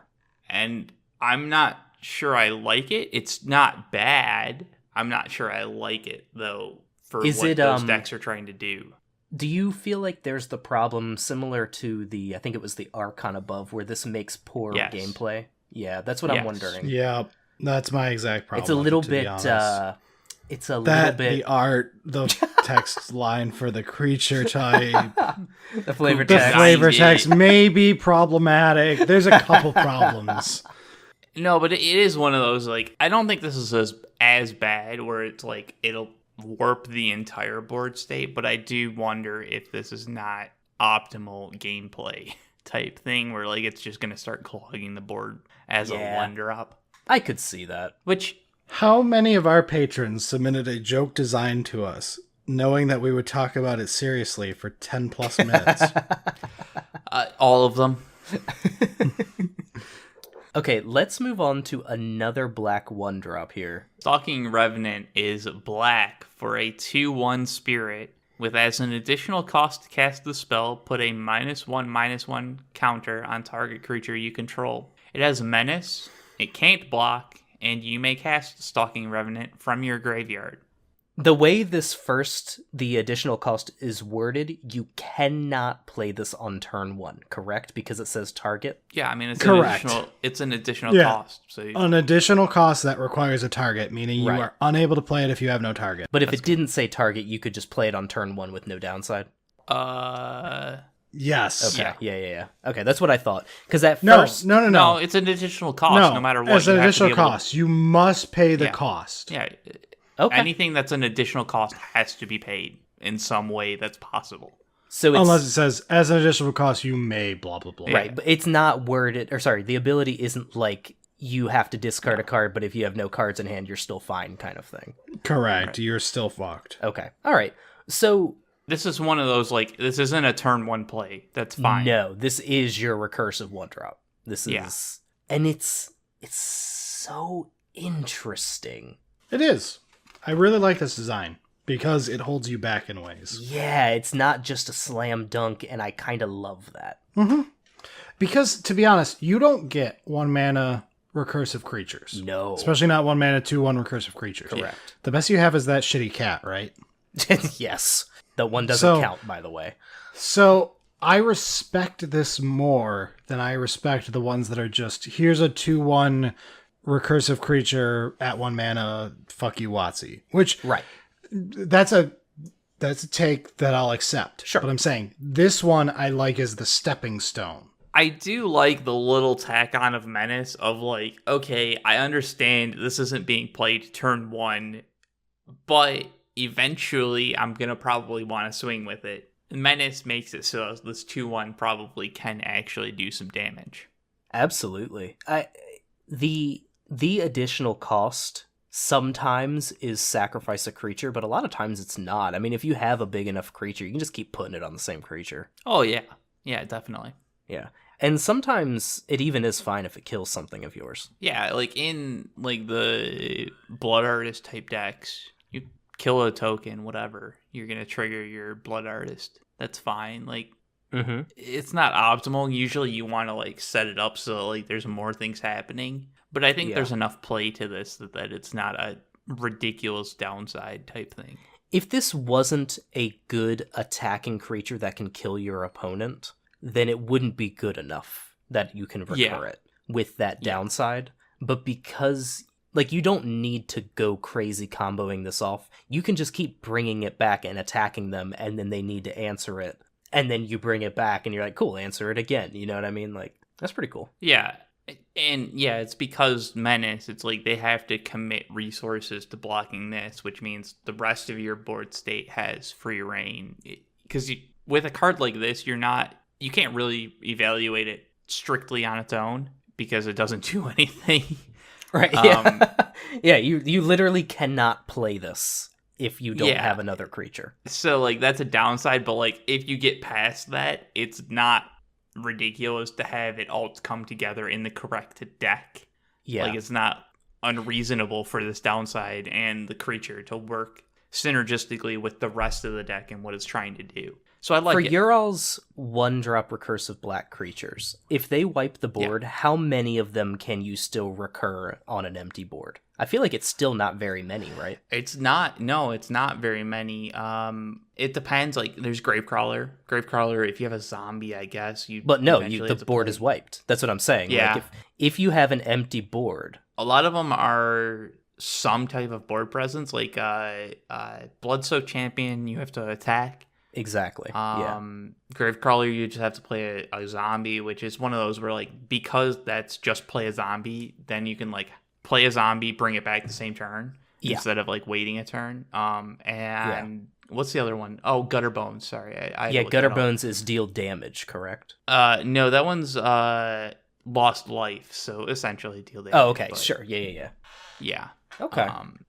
And I'm not sure I like it. It's not bad. I'm not sure I like it though for what those decks are trying to do. Do you feel like there's the problem similar to I think it was the Archon above, where this makes poor gameplay? Yeah, that's what I'm wondering. Yeah, that's my exact problem. It's a little bit, the art, the text line for the creature type. The flavor the text. flavor text may be problematic. There's a couple problems. No, but it is one of those, like, I don't think this is as bad where it's like it'll warp the entire board state, but I do wonder if this is not optimal gameplay type thing where like it's just going to start clogging the board as a one drop. I could see that. Which, how many of our patrons submitted a joke design to us knowing that we would talk about it seriously for 10 plus minutes? all of them. Okay, let's move on to another black 1-drop here. Stalking Revenant is black for a 2/1 spirit, with as an additional cost to cast the spell, put a -1/-1 counter on target creature you control. It has Menace, it can't block, and you may cast Stalking Revenant from your graveyard. The way the additional cost is worded, you cannot play this on turn 1, correct? Because it says target? Yeah, I mean, Correct. It's an additional cost. So an additional cost that requires a target, meaning you are unable to play it if you have no target. But if it didn't say target, you could just play it on turn 1 with no downside? Yes. Okay, yeah. Okay, that's what I thought. Because at No, first... No, it's an additional cost, no matter what. It's an additional cost. You must pay the cost. Yeah. Okay. Anything that's an additional cost has to be paid in some way that's possible. So unless it says, as an additional cost, you may blah, blah, blah. Right, but it's not worded... the ability isn't like you have to discard a card, but if you have no cards in hand, you're still fine kind of thing. Correct. Right. You're still fucked. Okay. All right. So... This is one of those, like, this isn't a turn 1 play. That's fine. No, this is your recursive 1-drop. This is... Yeah. And it's so interesting. It is. I really like this design because it holds you back in ways. Yeah, it's not just a slam dunk, and I kind of love that. Mm-hmm. Because, to be honest, you don't get 1 mana recursive creatures. No. Especially not 1 mana 2/1 recursive creatures. Correct. The best you have is that shitty cat, right? Yes. That one doesn't count, by the way. So, I respect this more than I respect the ones that are just, here's a 2/1 recursive creature at 1 mana, fuck you, Watsy. Which, that's a take that I'll accept. Sure. But I'm saying, this one I like as the stepping stone. I do like the little tack on of Menace of like, okay, I understand this isn't being played turn 1, but eventually I'm going to probably want to swing with it. Menace makes it so this 2/1 probably can actually do some damage. Absolutely. The additional cost sometimes is sacrifice a creature, but a lot of times it's not. I mean, if you have a big enough creature, you can just keep putting it on the same creature. Oh, yeah. Yeah, definitely. Yeah. And sometimes it even is fine if it kills something of yours. Yeah, like in like the Blood Artist type decks, you kill a token, whatever, you're going to trigger your Blood Artist. That's fine. Like, it's not optimal. Usually you want to like set it up so like there's more things happening. But I think there's enough play to this that it's not a ridiculous downside type thing. If this wasn't a good attacking creature that can kill your opponent, then it wouldn't be good enough that you can recur it with that downside. But because, like, you don't need to go crazy comboing this off. You can just keep bringing it back and attacking them, and then they need to answer it. And then you bring it back, and you're like, cool, answer it again. You know what I mean? Like, that's pretty cool. Yeah. And yeah, it's because Menace, it's like they have to commit resources to blocking this, which means the rest of your board state has free reign. Because with a card like this, you can't really evaluate it strictly on its own because it doesn't do anything. Right. Yeah. Yeah. You literally cannot play this if you don't have another creature. So like that's a downside, but like if you get past that, it's not ridiculous to have it all come together in the correct deck. Yeah. Like, it's not unreasonable for this downside and the creature to work synergistically with the rest of the deck and what it's trying to do. So I like For it. Ural's 1-drop recursive black creatures, if they wipe the board, how many of them can you still recur on an empty board? I feel like it's still not very many, right? It's not very many. It depends. Like, there's Gravecrawler, if you have a zombie, I guess you. But no, eventually the have to board play. is wiped. That's what I'm saying. Yeah. Like if you have an empty board, A lot of them are some type of board presence, like Bloodsoaked Champion, you have to attack. exactly. Yeah. Gravecrawler, you just have to play a zombie, which is one of those where, like, because that's just play a zombie, then you can, like, play a zombie, bring it back the same turn instead of, like, waiting a turn. What's the other one? Oh, Gutter Bones. Sorry, I Gutter Bones is deal damage, correct? No, that one's lost life, so essentially deal damage. Oh, okay, but, sure. Yeah. Okay.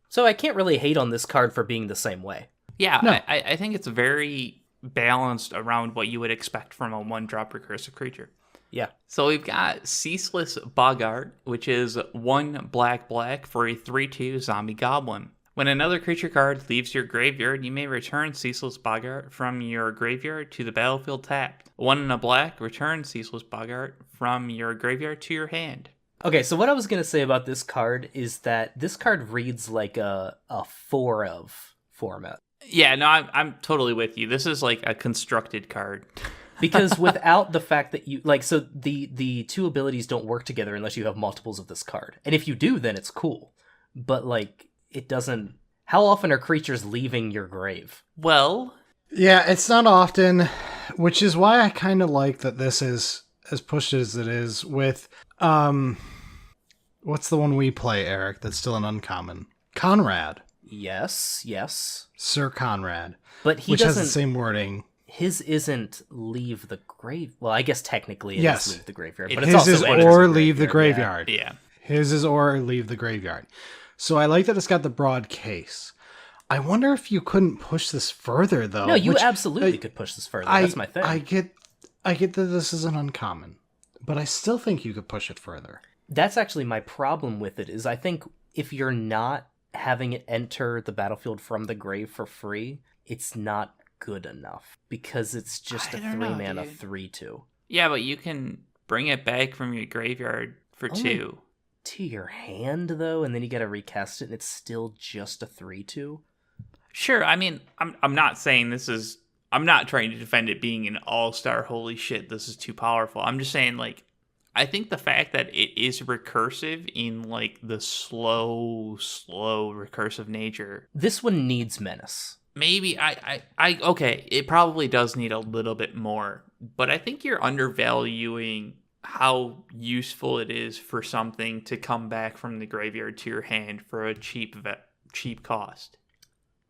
So I can't really hate on this card for being the same way. Yeah, No. I think it's very balanced around what you would expect from a 1-drop recursive creature. Yeah. So we've got Ceaseless Boggart, which is 1 black for a 3/2 zombie goblin. When another creature card leaves your graveyard, you may return Ceaseless Boggart from your graveyard to the battlefield tapped. 1 and a black, return Ceaseless Boggart from your graveyard to your hand. Okay, so what I was going to say about this card is that this card reads like a 4-of format. Yeah, no, I'm totally with you. This is like a constructed card. Because without the fact that you like, so the two abilities don't work together unless you have multiples of this card. And if you do, then it's cool. But like, it doesn't. How often are creatures leaving your grave? Well, Yeah, it's not often, which is why I kind of like that this is as pushed as it is with, what's the one we play, Eric, that's still an uncommon? Conrad. Yes. Sir Conrad. But he which doesn't. has the same wording. His isn't leave the grave. Well, I guess technically it Yes. is leave the graveyard. It But it's His also is enters or the leave the graveyard, graveyard. yeah. His is or leave the graveyard. So I like that it's got the broad case. I wonder if you couldn't push this further, though. Yeah. No, you which absolutely could push this further. That's my thing. I get that this is an uncommon, but I still think you could push it further. That's actually my problem with it, is I think if you're not having it enter the battlefield from the grave for free, it's not good enough. Because it's just I a don't know, 3-mana dude. 3/2. Yeah, but you can bring it back from your graveyard for Only 2. To your hand, though, and then you gotta recast it, and it's still just a 3/2. Sure, I mean, I'm not saying this is... I'm not trying to defend it being an all-star, holy shit, this is too powerful. I'm just saying, like, I think the fact that it is recursive in, like, the slow recursive nature... This one needs menace. Maybe okay, it probably does need a little bit more, but I think you're undervaluing how useful it is for something to come back from the graveyard to your hand for a cheap cost.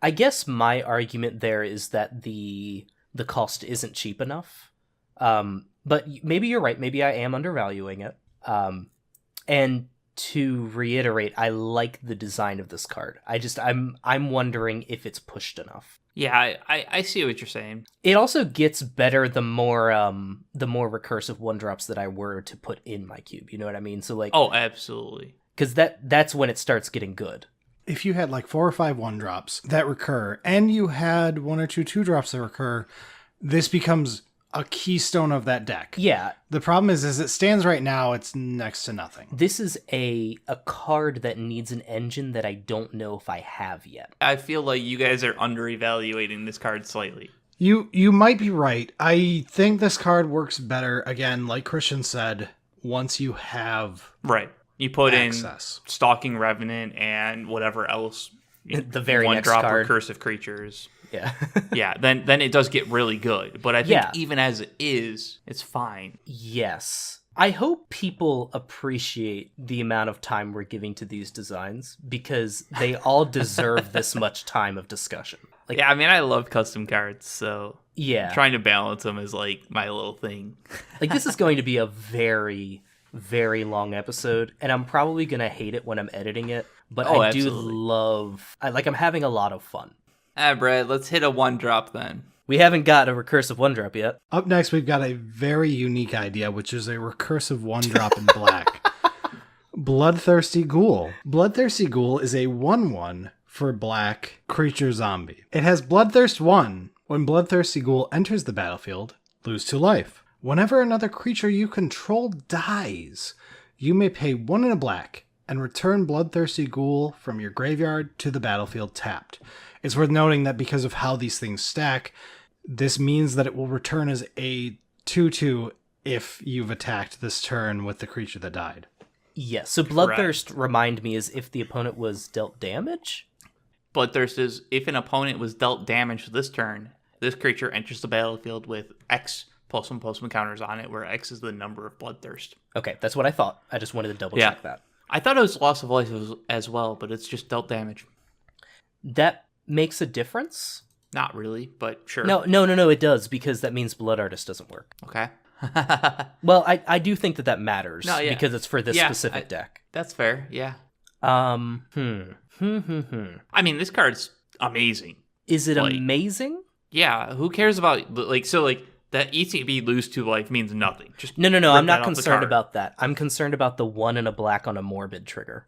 I guess my argument there is that the cost isn't cheap enough. But maybe you're right. Maybe I am undervaluing it. And to reiterate, I like the design of this card. I'm wondering if it's pushed enough. Yeah, I see what you're saying. It also gets better the more recursive 1-drops that I were to put in my cube. You know what I mean? So like, Oh, absolutely. because that's when it starts getting good. If you had like 4 or 5 1-drops that recur, and you had 1 or 2 2-drops that recur, this becomes a keystone of that deck. Yeah, The problem is, as it stands right now, it's next to nothing. this is a card that needs an engine that I don't know if I have yet. I feel like you guys are under-evaluating this card slightly. You might be right. I think this card works better, again, like Christian said, once you have Right. You put access. in Stalking Revenant and whatever else. The very next 1-drop card. recursive creatures. Yeah. Yeah, then it does get really good. But I think even as it is, it's fine. Yes. I hope people appreciate the amount of time we're giving to these designs, because they all deserve this much time of discussion. Like, Yeah, I mean, I love custom cards, so yeah. trying to balance them is like my little thing. Like, this is going to be a very, very long episode, and I'm probably going to hate it when I'm editing it, but Oh, I do absolutely. I'm having a lot of fun. Brad, let's hit a 1-drop then. We haven't got a recursive 1-drop yet. Up next, we've got a very unique idea, which is a recursive 1-drop in black. Bloodthirsty Ghoul. Bloodthirsty Ghoul is a 1/1 for black creature zombie. It has Bloodthirst 1. When Bloodthirsty Ghoul enters the battlefield, lose 2 life. Whenever another creature you control dies, you may pay 1 in a black and return Bloodthirsty Ghoul from your graveyard to the battlefield tapped. It's worth noting that because of how these things stack, this means that it will return as a 2/2 if you've attacked this turn with the creature that died. Yes, so Bloodthirst, remind me, is if the opponent was dealt damage? Bloodthirst is if an opponent was dealt damage this turn, this creature enters the battlefield with X +1/+1 counters on it, where X is the number of Bloodthirst. Okay, that's what I thought. I just wanted to double check that. I thought it was loss of life as well, but it's just dealt damage. That makes a difference? Not really, but sure. No, it does, because that means Blood Artist doesn't work. Okay. Well, I do think that matters, because it's for this specific deck. That's fair, yeah. I mean, this card's amazing. Is it amazing? Yeah, who cares about, that ETB lose 2 life means nothing. Just No, I'm not concerned about that. I'm concerned about the 1 and a black on a morbid trigger.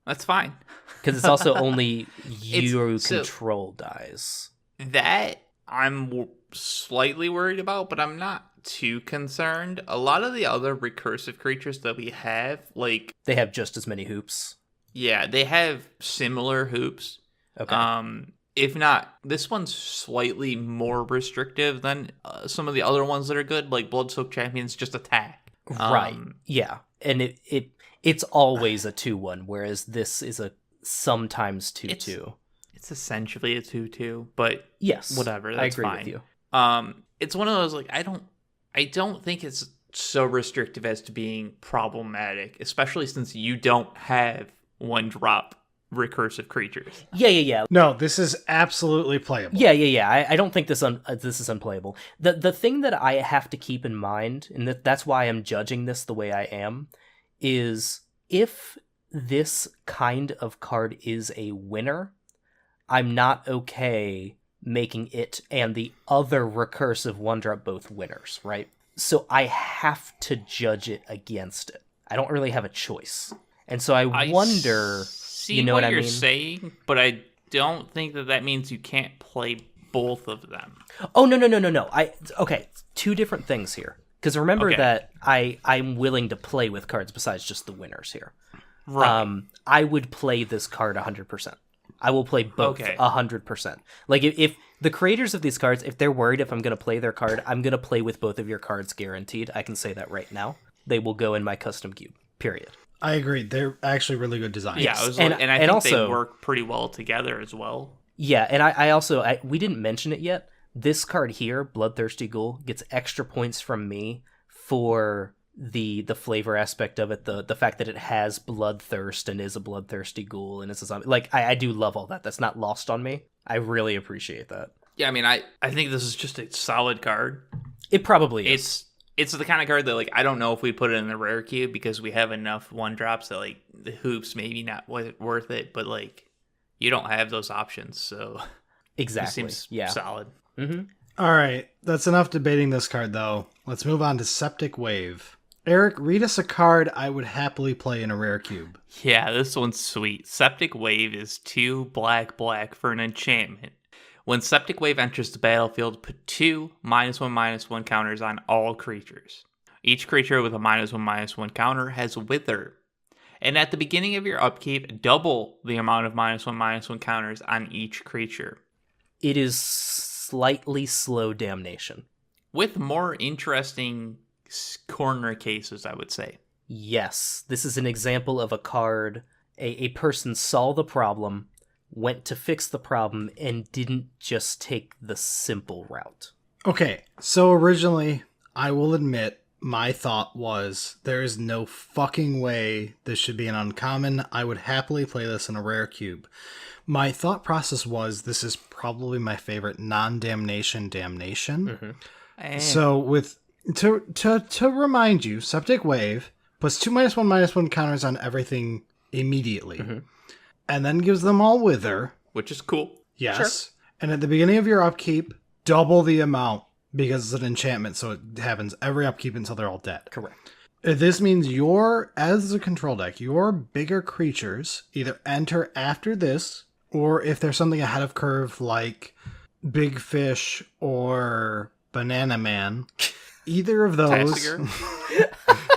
That's fine. Because it's also only you control dies. That I'm slightly worried about, but I'm not too concerned. A lot of the other recursive creatures that we have, they have just as many hoops. Yeah, they have similar hoops. Okay. If not, this one's slightly more restrictive than some of the other ones that are good, like Bloodsoaked Champions just attack. Right. Yeah. And it's always a 2/1, whereas this is a sometimes 2/2. It's essentially a 2/2, but yes, whatever. That's I agree fine. with you. It's one of those I don't think it's so restrictive as to being problematic, especially since you don't have 1-drop recursive creatures. Yeah. No, this is absolutely playable. Yeah. I don't think this is unplayable. The thing that I have to keep in mind, and that's why I'm judging this the way I am, is if this kind of card is a winner, I'm not okay making it and the other recursive 1-drop both winners, right? So I have to judge it against it. I don't really have a choice. And so I wonder... See what you're saying, but I don't think that means you can't play both of them. Oh, no. Okay, 2 different things here. Because remember that I'm willing to play with cards besides just the winners here. Right. I would play this card 100%. I will play both 100%. If the creators of these cards, if they're worried if I'm going to play their card, I'm going to play with both of your cards guaranteed. I can say that right now. They will go in my custom cube, period. I agree. They're actually really good designs. Yeah, and I think also, they work pretty well together as well. Yeah, and I also we didn't mention it yet. This card here, Bloodthirsty Ghoul, gets extra points from me for the flavor aspect of it, the fact that it has bloodthirst and is a bloodthirsty ghoul and is a zombie. I do love all that. That's not lost on me. I really appreciate that. Yeah, I mean, I think this is just a solid card. It probably is. It's the kind of card that, I don't know if we put it in the rare queue because we have enough 1-drops that, the hoops maybe not worth it, but, you don't have those options, so... Exactly. It seems solid. Mm-hmm. All right, that's enough debating this card, though. Let's move on to Septic Wave. Eric, read us a card I would happily play in a rare cube. Yeah, this one's sweet. Septic Wave is 2 black for an enchantment. When Septic Wave enters the battlefield, put 2 -1/-1 counters on all creatures. Each creature with a -1/-1 counter has Wither. And at the beginning of your upkeep, double the amount of -1/-1 counters on each creature. It is slightly slow damnation. With more interesting corner cases, I would say. Yes, this is an example of a card. A person saw the problem, went to fix the problem, and didn't just take the simple route. Okay, so originally, I will admit, my thought was, there is no fucking way this should be an uncommon. I would happily play this in a rare cube. My thought process was, this is probably my favorite non-damnation damnation. Mm-hmm. So to remind you, Septic Wave puts 2 -1/-1 counters on everything immediately. Mm-hmm. And then gives them all Wither. Which is cool. Yes. Sure. And at the beginning of your upkeep, double the amount because it's an enchantment, so it happens every upkeep until they're all dead. Correct. This means as a control deck, your bigger creatures either enter after this, or if there's something ahead of curve like Big Fish or Banana Man, either of those...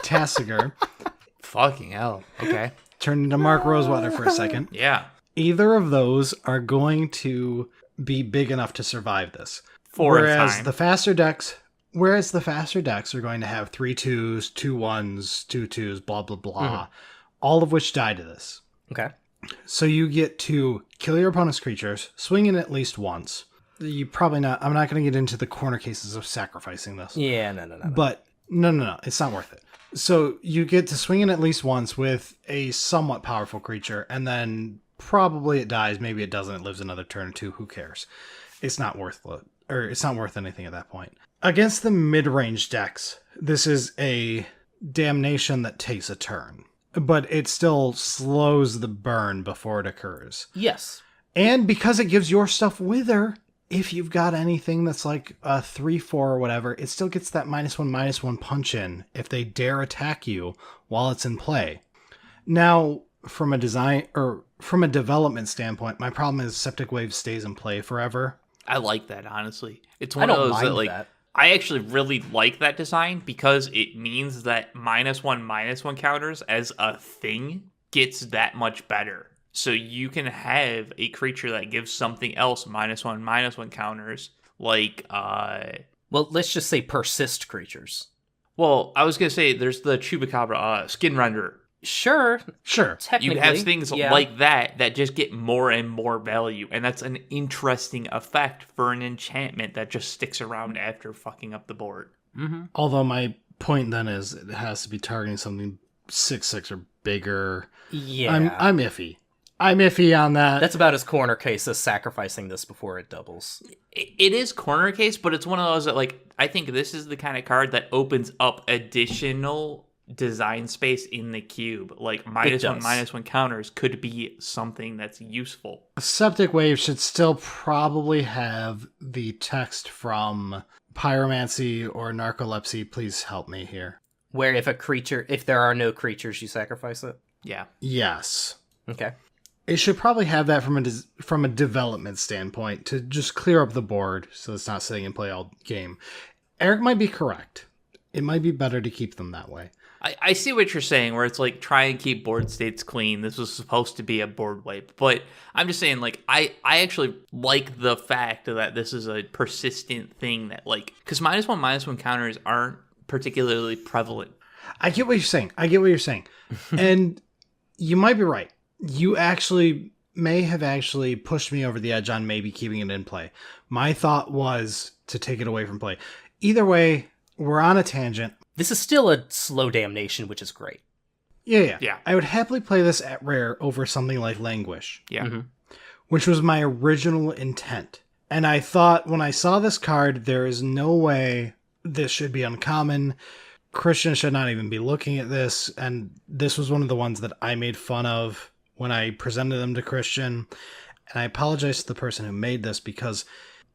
Tassiger. Fucking hell. Okay. Turn into Mark Rosewater for a second. Yeah. Either of those are going to be big enough to survive this. Whereas the faster decks are going to have 3/2s, 2/1s, 2/2s, blah, blah, blah, all of which die to this. Okay. So you get to kill your opponent's creatures, swing in at least once. I'm not going to get into the corner cases of sacrificing this. Yeah, no. But no, it's not worth it. So you get to swing in at least once with a somewhat powerful creature, and then probably it dies. Maybe it doesn't. It lives another turn or two. Who cares? It's not worth anything at that point. Against the mid-range decks, this is a damnation that takes a turn, but it still slows the burn before it occurs. Yes. And because it gives your stuff Wither, if you've got anything that's like a 3/4 or whatever, it still gets that -1/-1 punch in if they dare attack you while it's in play. Now, from a development standpoint, my problem is Septic Wave stays in play forever. I like that, honestly. It's one of those that I actually really like that design because it means that -1/-1 counters as a thing gets that much better. So you can have a creature that gives something else -1/-1 counters, like well, let's just say persist creatures. Well, I was gonna say there's the Chupacabra Skin Renderer. Sure. You have things like that just get more and more value, and that's an interesting effect for an enchantment that just sticks around after fucking up the board. Mm-hmm. Although my point then is it has to be targeting something 6/6 or bigger. Yeah. I'm iffy. I'm iffy on that. That's about as corner case as sacrificing this before it doubles. It is corner case, but it's one of those that, like, I think this is the kind of card that opens up additional design space in the cube. Like, -1/-1 counters could be something that's useful. Septic Wave should still probably have the text from Pyromancy or Narcolepsy. Please help me here. Where if there are no creatures, you sacrifice it? Yeah. Yes. Okay. It should probably have that from a development standpoint to just clear up the board so it's not sitting in play all game. Eric might be correct. It might be better to keep them that way. I see what you're saying, where it's like, try and keep board states clean. This was supposed to be a board wipe. But I'm just saying, like, I actually like the fact that this is a persistent thing that, like, because -1/-1 counters aren't particularly prevalent. I get what you're saying. And you might be right. You may have actually pushed me over the edge on maybe keeping it in play. My thought was to take it away from play. Either way, we're on a tangent. This is still a slow damnation, which is great. Yeah. I would happily play this at rare over something like Languish. Yeah. Mm-hmm. Which was my original intent. And I thought when I saw this card, there is no way this should be uncommon. Christian should not even be looking at this. And this was one of the ones that I made fun of when I presented them to Christian. And I apologize to the person who made this because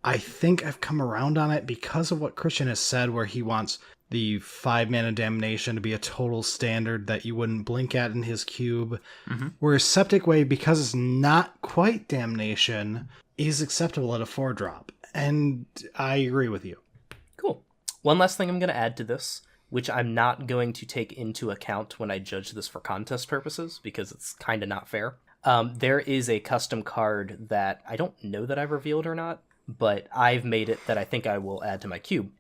I think I've come around on it because of what Christian has said, where he wants the 5-mana Damnation to be a total standard that you wouldn't blink at in his cube. Mm-hmm. Whereas Septic Wave, because it's not quite Damnation, is acceptable at a 4-drop. And I agree with you. Cool. One last thing I'm going to add to this, which I'm not going to take into account when I judge this for contest purposes, because it's kind of not fair. There is a custom card that I don't know that I've revealed or not, but I've made it that I think I will add to my cube.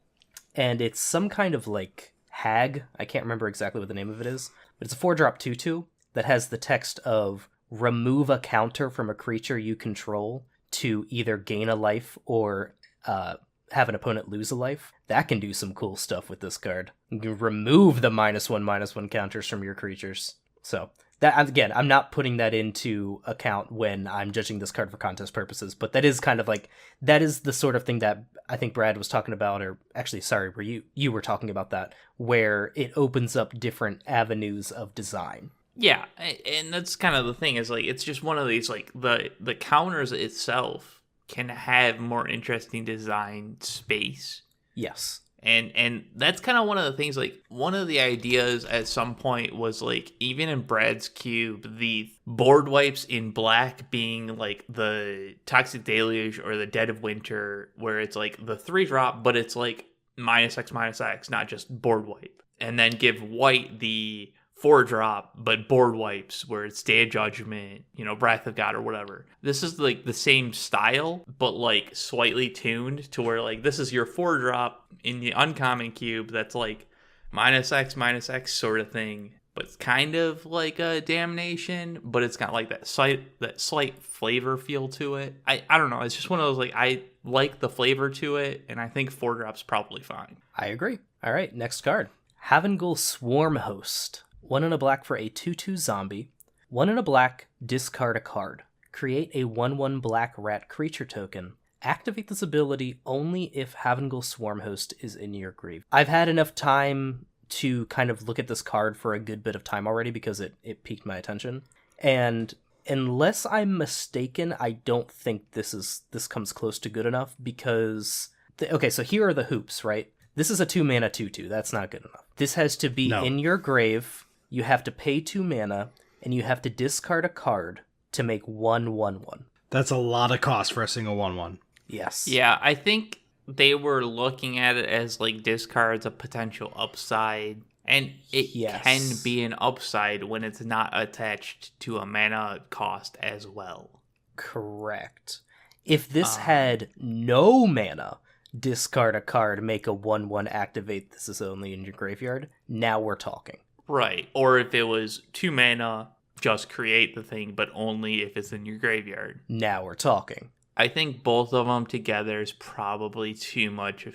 And it's some kind of, like, hag. I can't remember exactly what the name of it is, but it's a 4-drop 2/2 that has the text of remove a counter from a creature you control to either gain a life or have an opponent lose a life. That can do some cool stuff with this card. You can remove the -1/-1 counters from your creatures. So, that, again, I'm not putting that into account when I'm judging this card for contest purposes, but that is kind of like, that is the sort of thing that I think Brad was talking about, or actually, sorry, were you were talking about that, where it opens up different avenues of design. Yeah, and that's kind of the thing, is like, it's just one of these, like, the counters itself can have more interesting design space. Yes. And that's kind of one of the things, like, one of the ideas at some point was, like, even in Brad's Cube, the board wipes in black being, like, the Toxic Deluge or the Dead of Winter, where it's, like, the 3-drop, but it's, like, -X, not just board wipe. And then give white the 4-drop, but board wipes, where it's Day of Judgment, Wrath of God or whatever. This is, like, the same style, but, like, slightly tuned to where, like, this is your 4-drop in the uncommon cube that's, like, -X sort of thing, but it's kind of like a Damnation, but it's got, like, that slight flavor feel to it. I don't know. It's just one of those, like, I like the flavor to it, and I think 4-drop's probably fine. I agree. All right, next card. Havengul Swarm Host. 1 and a black for a 2/2 zombie. 1 and a black, discard a card. Create a 1/1 black rat creature token. Activate this ability only if Havengul Swarm Host is in your grave. I've had enough time to kind of look at this card for a good bit of time already because it piqued my attention. And unless I'm mistaken, I don't think this comes close to good enough because... okay, so here are the hoops, right? This is a 2-mana 2/2. That's not good enough. This has to be in your grave. You have to pay 2 mana, and you have to discard a card to make 1/1/1. That's a lot of cost for a single 1/1. Yes. Yeah, I think they were looking at it as, like, discards a potential upside, and it can be an upside when it's not attached to a mana cost as well. Correct. If this had no mana, discard a card, make a 1/1 activate, this is only in your graveyard, now we're talking. Right. Or if it was 2 mana, just create the thing, but only if it's in your graveyard. Now we're talking. I think both of them together is probably too much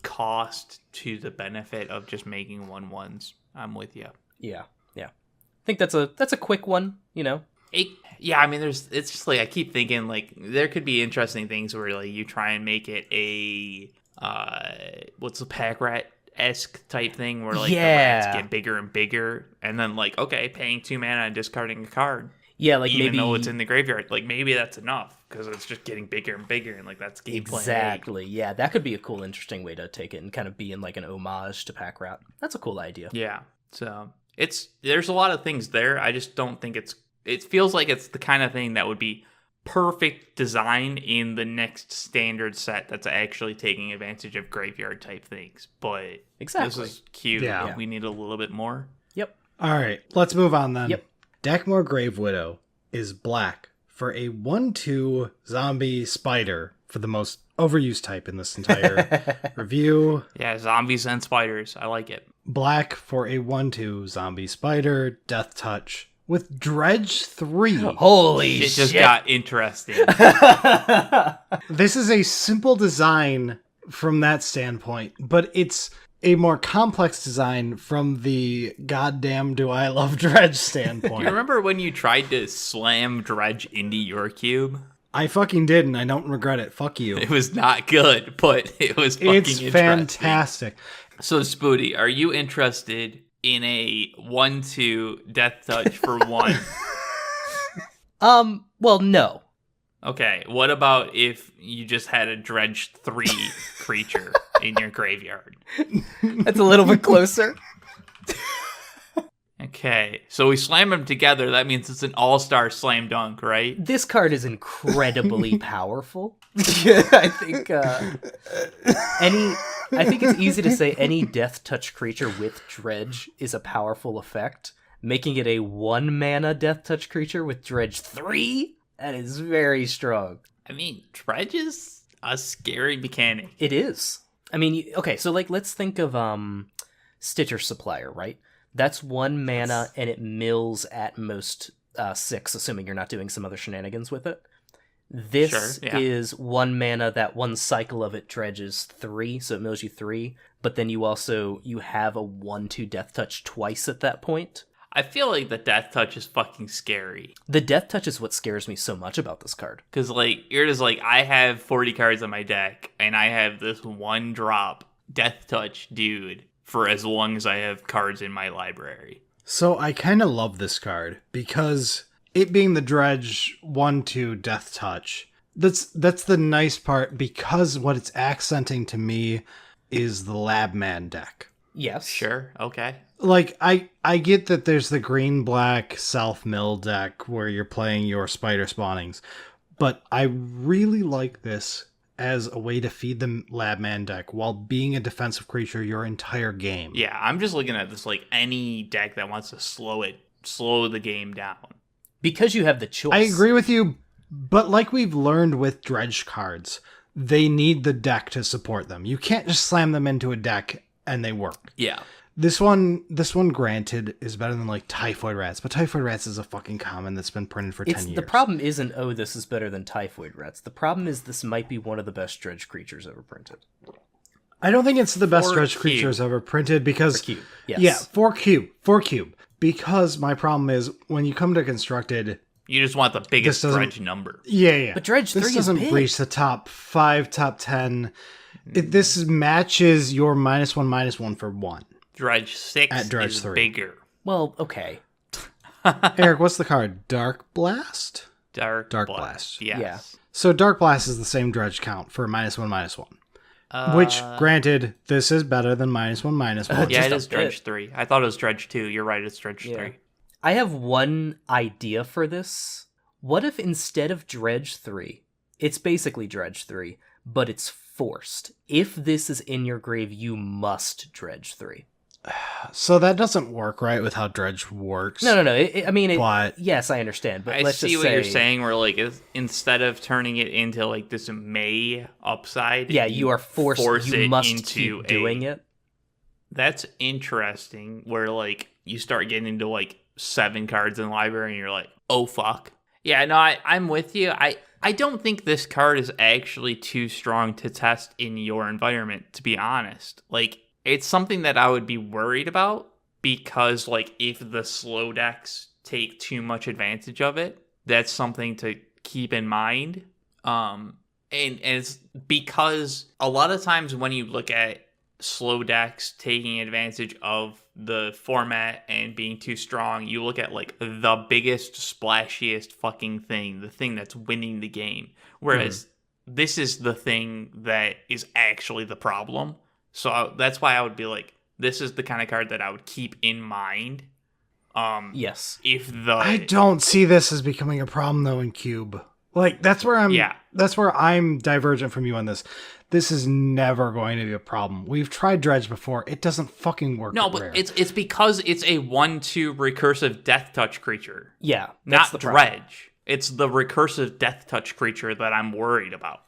cost to the benefit of just making 1/1s. I'm with you. Yeah. I think that's a quick one, Yeah, I mean, it's just like, I keep thinking, like, there could be interesting things where, like, you try and make it a, what's the pack rat-esque type thing where, like, the rats get bigger and bigger, and then, like, okay, paying 2 mana and discarding a card. Yeah, like, even though it's in the graveyard, like, maybe that's enough, because it's just getting bigger and bigger, and, like, that's gameplay. Exactly, yeah, that could be a cool, interesting way to take it and kind of be in, like, an homage to pack rat. That's a cool idea. Yeah, so, there's a lot of things there, I just don't think it feels like it's the kind of thing that would be perfect design in the next standard set that's actually taking advantage of graveyard type things. But exactly. This is cute. Yeah. We need a little bit more. Yep. All right, let's move on then. Yep. Deckmore Grave Widow is black for a 1/2 zombie spider for the most overused type in this entire review. Yeah, zombies and spiders. I like it. Black for a 1/2 zombie spider, death touch. With Dredge 3. Holy shit. It just got interesting. This is a simple design from that standpoint, but it's a more complex design from the goddamn do I love Dredge standpoint. You remember when you tried to slam Dredge into your cube? I fucking did, and I don't regret it. Fuck you. It was not good, but it was fucking interesting. Fantastic. So, Spooty, are you interested in a 1/2 death touch for 1? Well, no. Okay, what about if you just had a Dredge 3 creature in your graveyard? That's a little bit closer. Okay, so we slam them together. That means it's an all-star slam dunk, right? This card is incredibly powerful. I think it's easy to say any death touch creature with Dredge is a powerful effect. Making it a 1-mana death touch creature with Dredge 3? That is very strong. I mean, Dredge is a scary mechanic. It is. I mean, okay, so like let's think of Stitcher Supplier, right? That's 1 mana and it mills at most 6, assuming you're not doing some other shenanigans with it. This is 1 mana, that one cycle of it dredges 3, so it mills you 3, but then you have a 1/2 death touch twice at that point. I feel like the death touch is fucking scary. The death touch is what scares me so much about this card. Because, like, you're just like, I have 40 cards on my deck, and I have this 1-drop death touch dude for as long as I have cards in my library. So I kind of love this card because it being the Dredge 1/2 death touch, That's the nice part, because what it's accenting to me is the Labman deck. Yes. Sure. Okay. Like, I get that there's the green-black self-mill deck where you're playing your spider spawnings, but I really like this as a way to feed the Labman deck while being a defensive creature your entire game. Yeah, I'm just looking at this like any deck that wants to slow the game down. Because you have the choice. I agree with you, but like we've learned with dredge cards, they need the deck to support them. You can't just slam them into a deck and they work. Yeah. This one, granted, is better than like Typhoid Rats, but Typhoid Rats is a fucking common that's been printed for 10 years. The problem isn't, oh, this is better than Typhoid Rats. The problem is this might be one of the best dredge creatures ever printed. I don't think it's the best For dredge cube. creatures ever printed because... For cube, yes. Yeah, for cube. Because my problem is, when you come to Constructed... You just want the biggest dredge number. Yeah. But dredge 3 this is doesn't big. breach the top 5, top 10. This matches your -1/-1 for 1. Dredge 6 At Dredge is 3. bigger. Well, okay. Eric, what's the card? Dark Blast? Dark Dark Blast. Blast. Yes. Yeah. So Dark Blast is the same dredge count for -1/-1. Which, granted, this is better than -1/-1. Yeah, Just it a is Dredge bit. 3. I thought it was Dredge 2. You're right, it's Dredge 3. I have one idea for this. What if instead of Dredge 3, it's basically Dredge 3, but it's forced? If this is in your grave, you must Dredge 3. So that doesn't work, right, with how dredge works? No. But- Yes, I understand. But I let's see just what say, you're saying, where like instead of turning it into like this May upside, yeah, you are forced. force You it must into keep doing it. That's interesting, where like you start getting into like 7 cards in the library and you're like, oh fuck. Yeah, no, I'm with you. I don't think this card is actually too strong to test in your environment, to be honest. Like, it's something that I would be worried about, because like if the slow decks take too much advantage of it, that's something to keep in mind. And it's because a lot of times when you look at slow decks taking advantage of the format and being too strong, you look at like the biggest, splashiest fucking thing, the thing that's winning the game. Whereas this is the thing that is actually the problem. So that's why I would be like, this is the kind of card that I would keep in mind. Yes. If the I don't see this as becoming a problem, though, in Cube. Like, that's where I'm divergent from you on this. This is never going to be a problem. We've tried Dredge before. It doesn't fucking work. No, at but Rare. it's because it's a 1/2 recursive death touch creature. Yeah, Not that's the problem. Dredge. It's the recursive death touch creature that I'm worried about.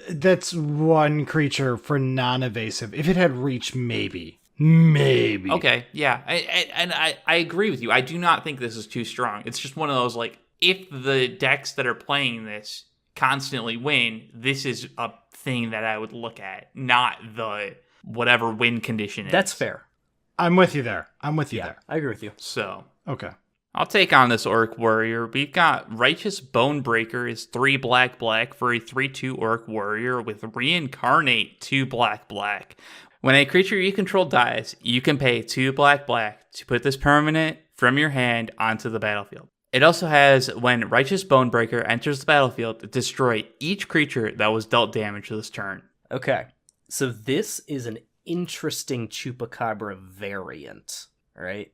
That's one creature for non-evasive. If it had reach, maybe. Okay, yeah. I agree with you. I do not think this is too strong. It's just one of those, like, if the decks that are playing this constantly win, this is a thing that I would look at, not the whatever win condition is. That's fair. I'm with you there. there. I agree with you. So, Okay. I'll take on this Orc Warrior. We've got Righteous Bonebreaker is 3 black for a 3/2 Orc Warrior with Reincarnate 2 black. When a creature you control dies, you can pay 2 black to put this permanent from your hand onto the battlefield. It also has, when Righteous Bonebreaker enters the battlefield, destroy each creature that was dealt damage this turn. Okay. So this is an interesting Chupacabra variant, right?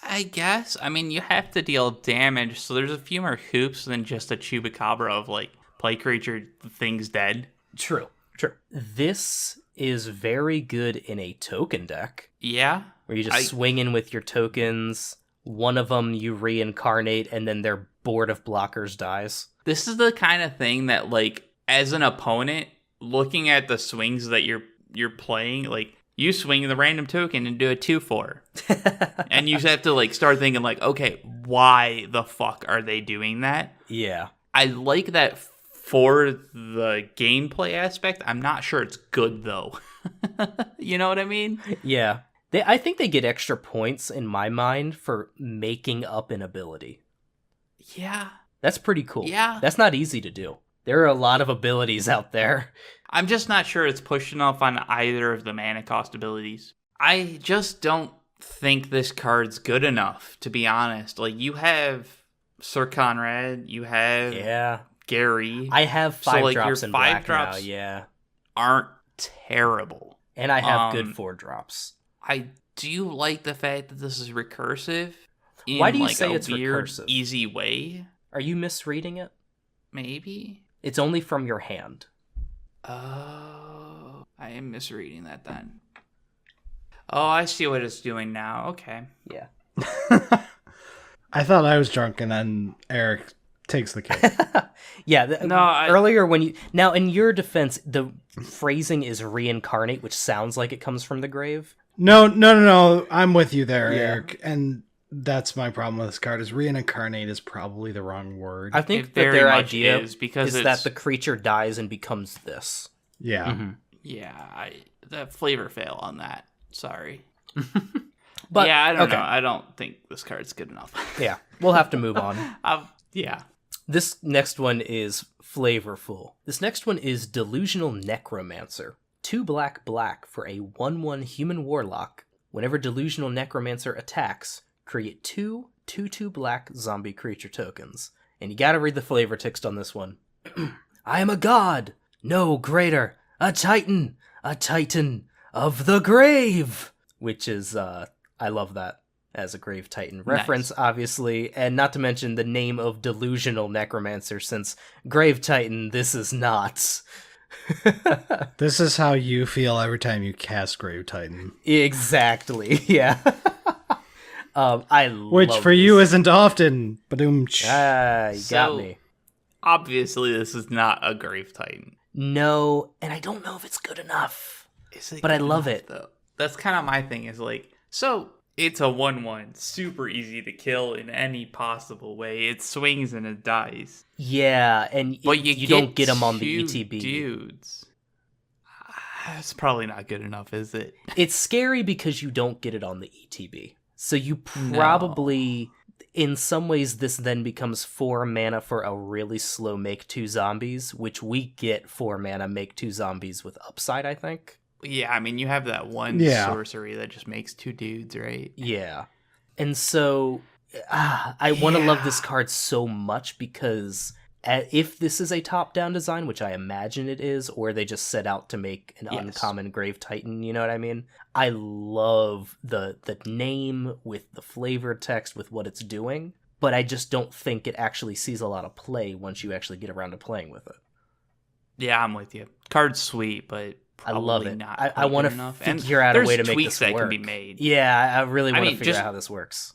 I guess. I mean, you have to deal damage, so there's a few more hoops than just a Chupacabra of, like, play creature, thing's dead. True. This is very good in a token deck, Yeah. where you just swing in with your tokens, one of them you reincarnate, and then their board of blockers dies. This is the kind of thing that, like, as an opponent, looking at the swings that you're playing, like, you swing the random token and do a 2/4. And you have to, like, start thinking, like, okay, why the fuck are they doing that? Yeah. I like that for the gameplay aspect. I'm not sure it's good, though. You know what I mean? Yeah. I think they get extra points, in my mind, for making up an ability. Yeah. That's pretty cool. Yeah. That's not easy to do. There are a lot of abilities out there. I'm just not sure it's pushed enough on either of the mana cost abilities. I just don't think this card's good enough, to be honest. Like, you have Sir Conrad, you have Yeah. scary. I have 5 like, drops your in 5 black drops now, yeah. aren't terrible. And I have good 4 drops. I do like the fact that this is recursive. Why do you like say a it's weird, recursive? easy way? Are you misreading it? Maybe. It's only from your hand. Oh, I am misreading that then. Oh, I see what it's doing now. Okay. Yeah. I thought I was drunk, and then Eric takes the cake. Yeah. No, earlier when you... Now, in your defense, the phrasing is reincarnate, which sounds like it comes from the grave. No. I'm with you there, Yeah. Eric. And that's my problem with this card, is reincarnate is probably the wrong word. I think It that very their much idea is, because is that the creature dies and becomes this. Yeah. Mm-hmm. Yeah, the flavor fail on that. Sorry. But yeah, I don't okay. know. I don't think this card's good enough. Yeah, we'll have to move on. Yeah. This next one is flavorful. This next one is Delusional Necromancer. 2 black for a 1/1 human warlock. Whenever Delusional Necromancer attacks, create 2 2/2 black zombie creature tokens. And you gotta read the flavor text on this one. I am a god, no greater, a titan of the grave. Which is, I love that as a Grave Titan reference, Nice. Obviously, and not to mention the name of Delusional Necromancer, since Grave Titan, this is not. This is how you feel every time you cast Grave Titan. Exactly, yeah. I Which love for you isn't often. Badoom. you got me. Obviously, this is not a Grave Titan. No, and I don't know if it's good enough. Is it But I good love enough, it. though? That's kind of my thing, is like, so it's a 1/1, super easy to kill in any possible way. It swings and it dies. Yeah, and But you don't get them on the 2 ETB. dudes. That's probably not good enough, is it? It's scary because you don't get it on the ETB. So you probably, in some ways, this then becomes 4 mana for a really slow make 2 zombies, which we get 4 mana make 2 zombies with upside, I think. Yeah, I mean, you have that one Yeah. sorcery that just makes 2 dudes, right? Yeah. And so I want to love this card so much because if this is a top-down design, which I imagine it is, or they just set out to make an uncommon Grave Titan, you know what I mean? I love the name with the flavor text, with what it's doing, but I just don't think it actually sees a lot of play once you actually get around to playing with it. Yeah, I'm with you. Card's sweet, but I love it. Not I want to figure out a way to make tweaks this that work. can be made. Yeah, I really want to mean, figure just- out how this works.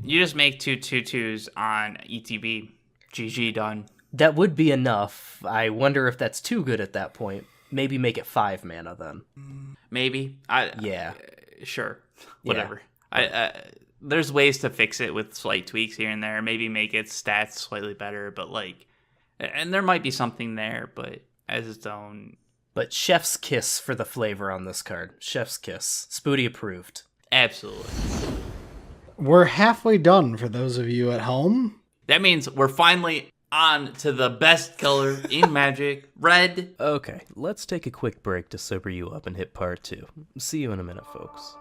You just make 2 2/2s on ETB. GG, done. That would be enough. I wonder if that's too good at that point. Maybe make it 5 mana then. Maybe. Yeah. Sure. Whatever. There's ways to fix it with slight tweaks here and there. Maybe make its stats slightly better, but like, and there might be something there, but as its own. But chef's kiss for the flavor on this card. Chef's kiss. Spooty approved. Absolutely. We're halfway done for those of you at home. That means we're finally on to the best color in Magic, red. Okay, let's take a quick break to sober you up and hit part 2. See you in a minute, folks.